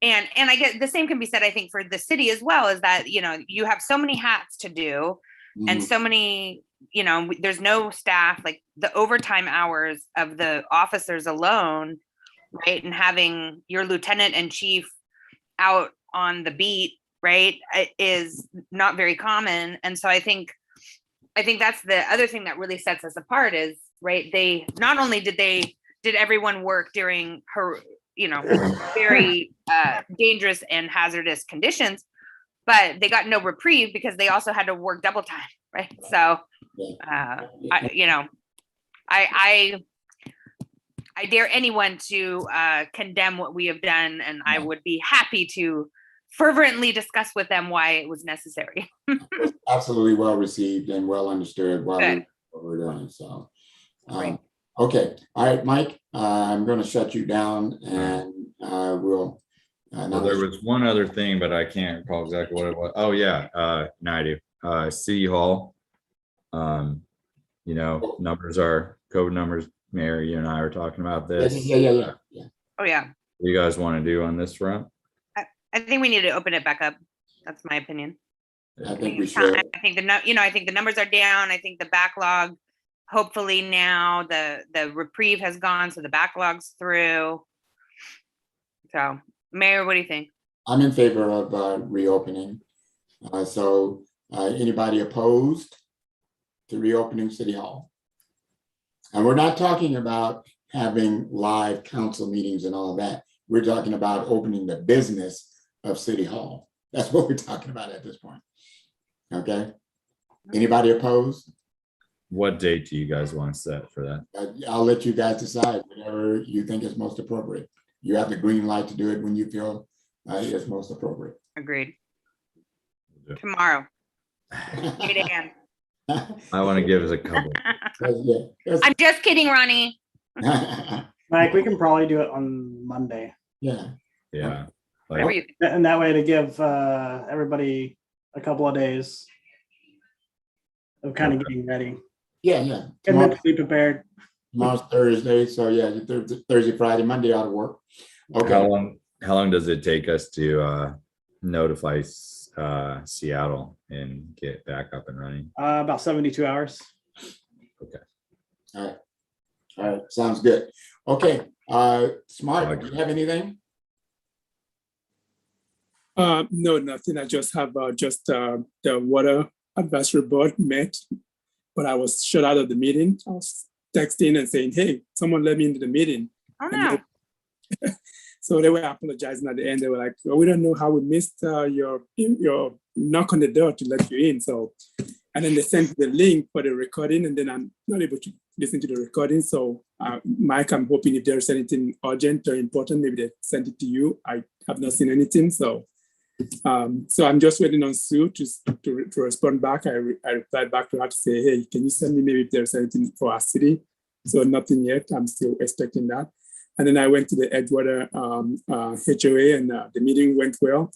And I get the same can be said, I think, for the city as well, is that, you have so many hats to do and so many, there's no staff, like the overtime hours of the officers alone, right? And having your lieutenant and chief out on the beat, right, is not very common. And so I think that's the other thing that really sets us apart is, right, they not only did everyone work during her, very dangerous and hazardous conditions, but they got no reprieve because they also had to work double time, right? So, I dare anyone to condemn what we have done, and I would be happy to fervently discuss with them why it was necessary. Absolutely well received and well understood what we're doing. So, okay. All right, Mike, I'm going to shut you down, and we'll. Well, there was one other thing, but I can't recall exactly what it was. Oh yeah, no, I do. City Hall. Numbers are COVID numbers. Mayor, you and I were talking about this. Yeah. Oh yeah. What do you guys want to do on this front? I think we need to open it back up. That's my opinion. I think we should. I think I think the numbers are down. I think the backlog, hopefully now the reprieve has gone, so the backlog's through. So, Mayor, what do you think? I'm in favor of reopening. So, anybody opposed to reopening City Hall? And we're not talking about having live council meetings and all of that. We're talking about opening the business of City Hall. That's what we're talking about at this point. Okay. Anybody opposed? What date do you guys want to set for that? I'll let you guys decide whatever you think is most appropriate. You have the green light to do it when you feel it's most appropriate. Agreed. Tomorrow. 8 a.m. I want to give us a couple. I'm just kidding, Ronnie. Mike, we can probably do it on Monday. Yeah. And that way to give everybody a couple of days of kind of getting ready. Yeah. And mentally prepared. Tomorrow's Thursday, so yeah, Thursday, Friday, Monday ought to work. Okay. How long does it take us to notify Seattle and get back up and running? About 72 hours. Okay. All right. Sounds good. Okay. Smart, do you have anything? No, nothing. I just have the water advisory board met, but I was shut out of the meeting. I was texting and saying, "Hey, someone let me into the meeting." Oh no. So they were apologizing at the end. They were like, "Oh, we don't know how we missed your knock on the door to let you in." So, and then they sent the link for the recording, and then I'm not able to listen to the recording. So, Mike, I'm hoping if there's anything urgent or important, maybe they send it to you. I have not seen anything. So I'm just waiting on Sue to respond back. I replied back to her to say, "Hey, can you send me maybe if there's anything for our city?" So nothing yet. I'm still expecting that. And then I went to the Edgewater HOA, and the meeting went well.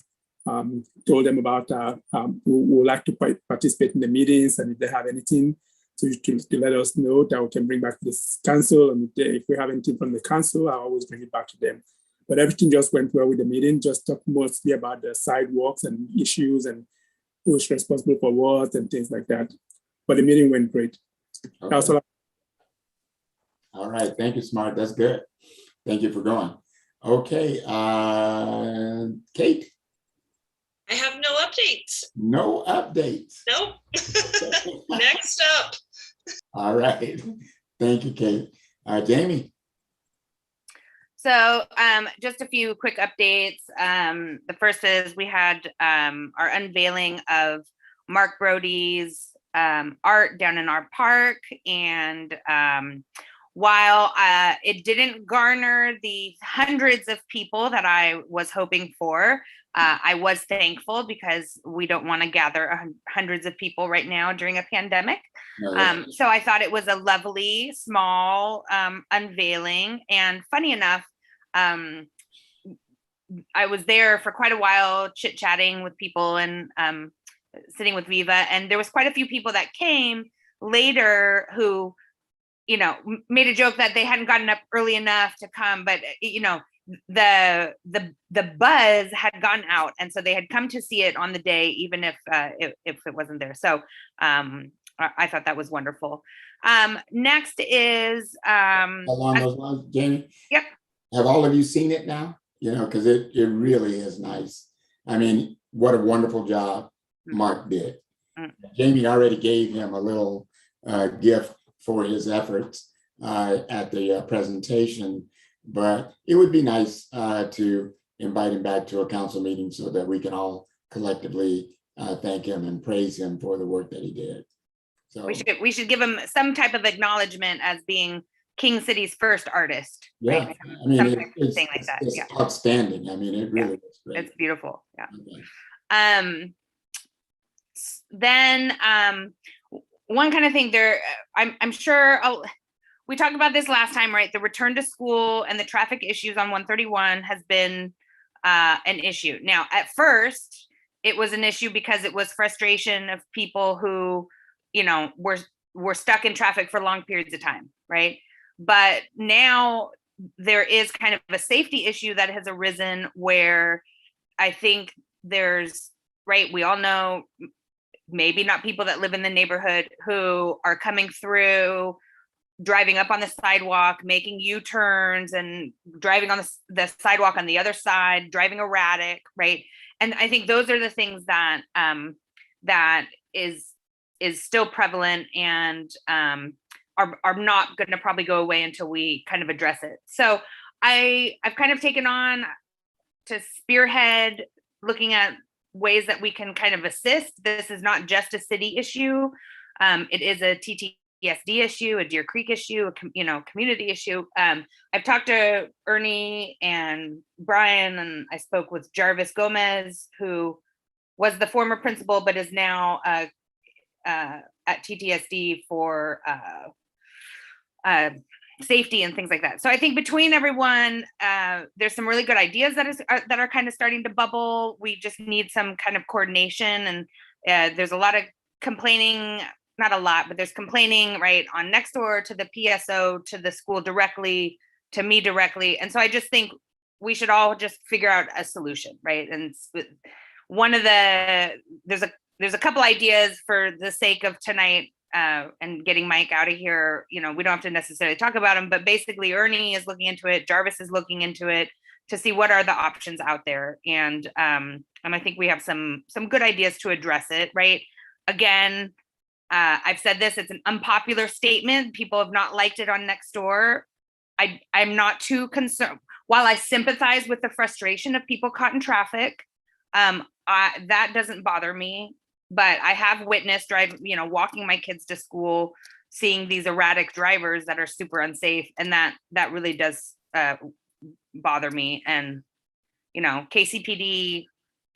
Told them about who would like to participate in the meetings and if they have anything. to let us know that we can bring back to this council. And if we have anything from the council, I always bring it back to them. But everything just went well with the meeting, just talked mostly about the sidewalks and issues and who's responsible for what and things like that. But the meeting went great. Okay. That's all. All right, thank you, Smart. That's good. Thank you for going. Okay, Kate. I have no updates. No updates. Nope. Next up. All right. Thank you, Kate. Jamie. So just a few quick updates. The first is we had our unveiling of Mark Brody's art down in our park. And while it didn't garner the hundreds of people that I was hoping for, I was thankful because we don't want to gather hundreds of people right now during a pandemic. So I thought it was a lovely, small unveiling. And funny enough, I was there for quite a while chit-chatting with people and sitting with Viva. And there was quite a few people that came later who, you know, made a joke that they hadn't gotten up early enough to come, but you know, the buzz had gone out, and so they had come to see it on the day, even if it wasn't there. So I thought that was wonderful. Next is along those lines, Jamie. Yep. Have all of you seen it now? You know, because it really is nice. I mean, what a wonderful job Mark did. Jamie already gave him a little gift for his efforts at the presentation, but it would be nice to invite him back to a council meeting so that we can all collectively thank him and praise him for the work that he did. So we should give him some type of acknowledgement as being King City's first artist. Yeah, right? I mean, Some thing like that. it's Yeah, outstanding. I mean, it really is great. it's beautiful. Yeah. Okay. Then one kind of thing there, I'm sure we talked about this last time, right? The return to school and the traffic issues on 131 has been an issue. Now, at first, it was an issue because it was frustration of people who, you know, were stuck in traffic for long periods of time, right? But now there is kind of a safety issue that has arisen where I think there's, right, we all know, maybe not people that live in the neighborhood who are coming through, driving up on the sidewalk, making U-turns and driving on the sidewalk on the other side, driving erratic, right? And I think those are the things that that is still prevalent and are not going to probably go away until we kind of address it. So I've kind of taken on to spearhead looking at ways that we can kind of assist. This is not just a city issue. It is a TTSD issue, a Deer Creek issue, a community issue. I've talked to Ernie and Brian, and I spoke with Jarvis Gomez, who was the former principal, but is now at TTSD for safety and things like that. So I think between everyone, there's some really good ideas that are kind of starting to bubble. We just need some kind of coordination, and there's a lot of complaining, not a lot, but there's complaining right on next door to the PSO, to the school directly, to me directly. And so I just think we should all just figure out a solution, right? And one of there's a couple ideas for the sake of tonight. And getting Mike out of here, we don't have to necessarily talk about him, but basically Ernie is looking into it, Jarvis is looking into it to see what are the options out there. And I think we have some good ideas to address it, right? Again, I've said this, it's an unpopular statement. People have not liked it on Nextdoor. I'm not too concerned. While I sympathize with the frustration of people caught in traffic, that doesn't bother me. But I have witnessed walking my kids to school, seeing these erratic drivers that are super unsafe. And that really does bother me. And, KCPD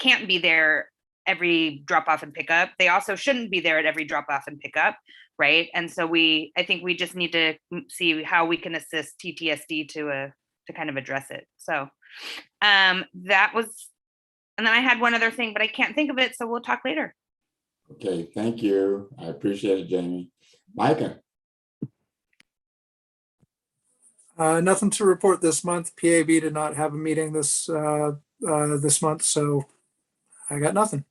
can't be there every drop off and pickup. They also shouldn't be there at every drop off and pickup. Right. And so I think we just need to see how we can assist TTSD to kind of address it. So that was, and then I had one other thing, but I can't think of it. So we'll talk later. Okay, thank you. I appreciate it, Jamie. Micah. Nothing to report this month. PAB did not have a meeting this month, so I got nothing.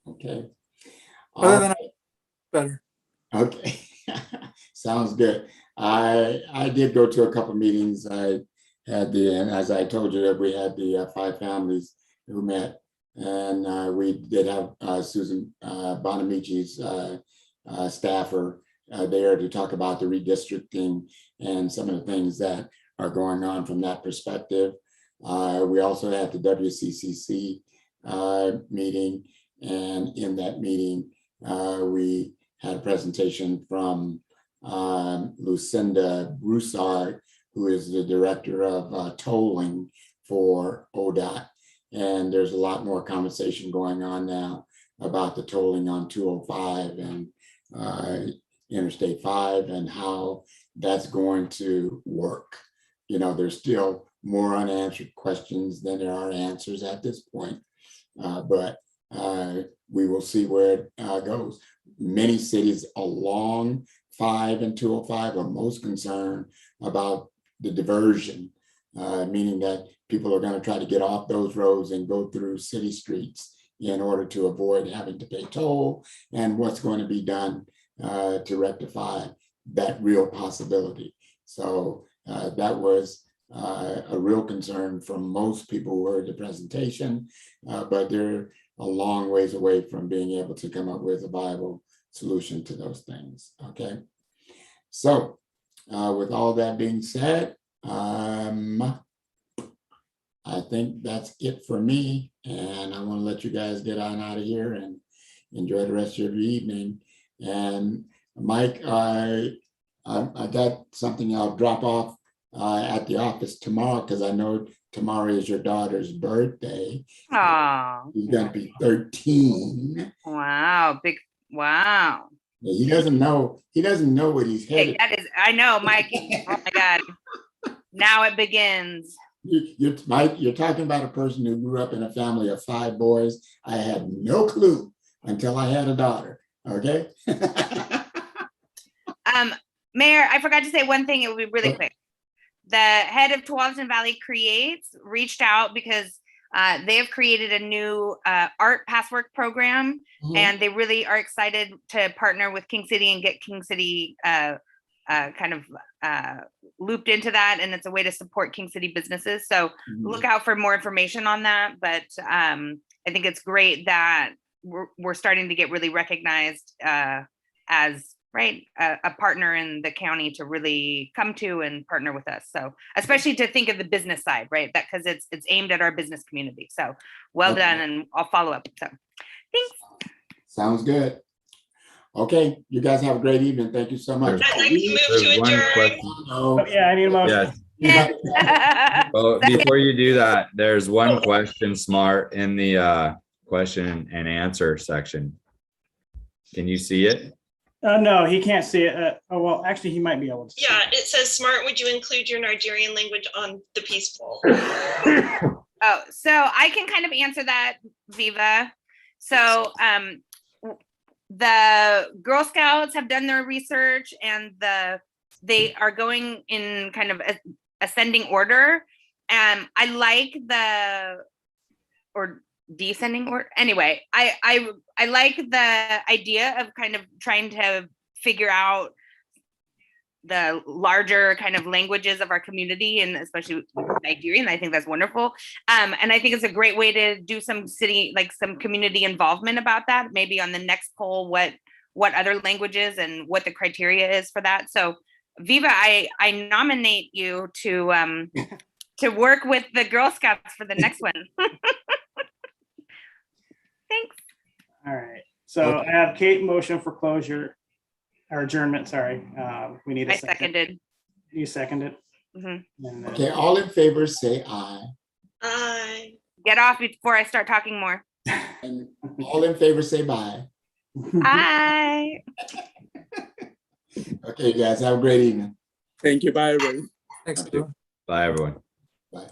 Okay. Other than better. Okay. Sounds good. I did go to a couple meetings. I had and as I told you, that we had the 5 families who met, and we did have Susan Bonamici's staffer there to talk about the redistricting and some of the things that are going on from that perspective. We also had the WCCC meeting, and in that meeting, we had a presentation from Lucinda Broussard, who is the director of tolling for ODOT. And there's a lot more conversation going on now about the tolling on 205 and Interstate 5 and how that's going to work. You know, there's still more unanswered questions than there are answers at this point, but we will see where it goes. Many cities along 5 and 205 are most concerned about the diversion, meaning that people are going to try to get off those roads and go through city streets in order to avoid having to pay toll, and what's going to be done to rectify that real possibility. So that was a real concern from most people who heard the presentation, but they're a long ways away from being able to come up with a viable solution to those things. Okay. So with all that being said, I think that's it for me. And I want to let you guys get on out of here and enjoy the rest of your evening. And Mike, I got something I'll drop off at the office tomorrow, because I know tomorrow is your daughter's birthday. Oh, She's going to be 13. wow. Wow. He doesn't know what he's headed. That is, I know, Mike. Oh my God. Now it begins. Mike, you're talking about a person who grew up in a family of 5 boys. I had no clue until I had a daughter. Okay. Mayor, I forgot to say one thing. It will be really quick. The head of Tualatin Valley Creates reached out because they have created a new art passwork program, and they really are excited to partner with King City and get King City kind of looped into that. And it's a way to support King City businesses. So look out for more information on that. But I think it's great that we're starting to get really recognized as a partner in the county to really come to and partner with us. So especially to think of the business side, right? That because it's aimed at our business community. So well done, and I'll follow up. So thanks. Sounds good. Okay, you guys have a great evening. Thank you so much. I'd like to move to adjourn. Oh, yeah, I need a motion. Yes. Well, before you do that, there's one question, Smart, in the question and answer section. Can you see it? No, he can't see it. Oh, well, actually, he might be able to. Yeah, it says, Smart, would you include your Nigerian language on the peace poll? Oh, so I can kind of answer that, Viva. So the Girl Scouts have done their research, and they are going in kind of ascending order. I like or descending order. Anyway, I like the idea of kind of trying to figure out the larger kind of languages of our community, and especially Nigerian. I think that's wonderful. And I think it's a great way to do some some community involvement about that. Maybe on the next poll, what other languages and what the criteria is for that. So Viva, I nominate you to work with the Girl Scouts for the next one. Thanks. All right. So I have Kate motion for closure or adjournment. Sorry. We need a second. I seconded. You seconded. Mm-hmm. Okay. All in favor, say aye. Aye. Get off before I start talking more. And all in favor, say bye. Aye. Okay, guys. Have a great evening. Thank you. Bye, everyone. Thanks. Bye, everyone. Bye.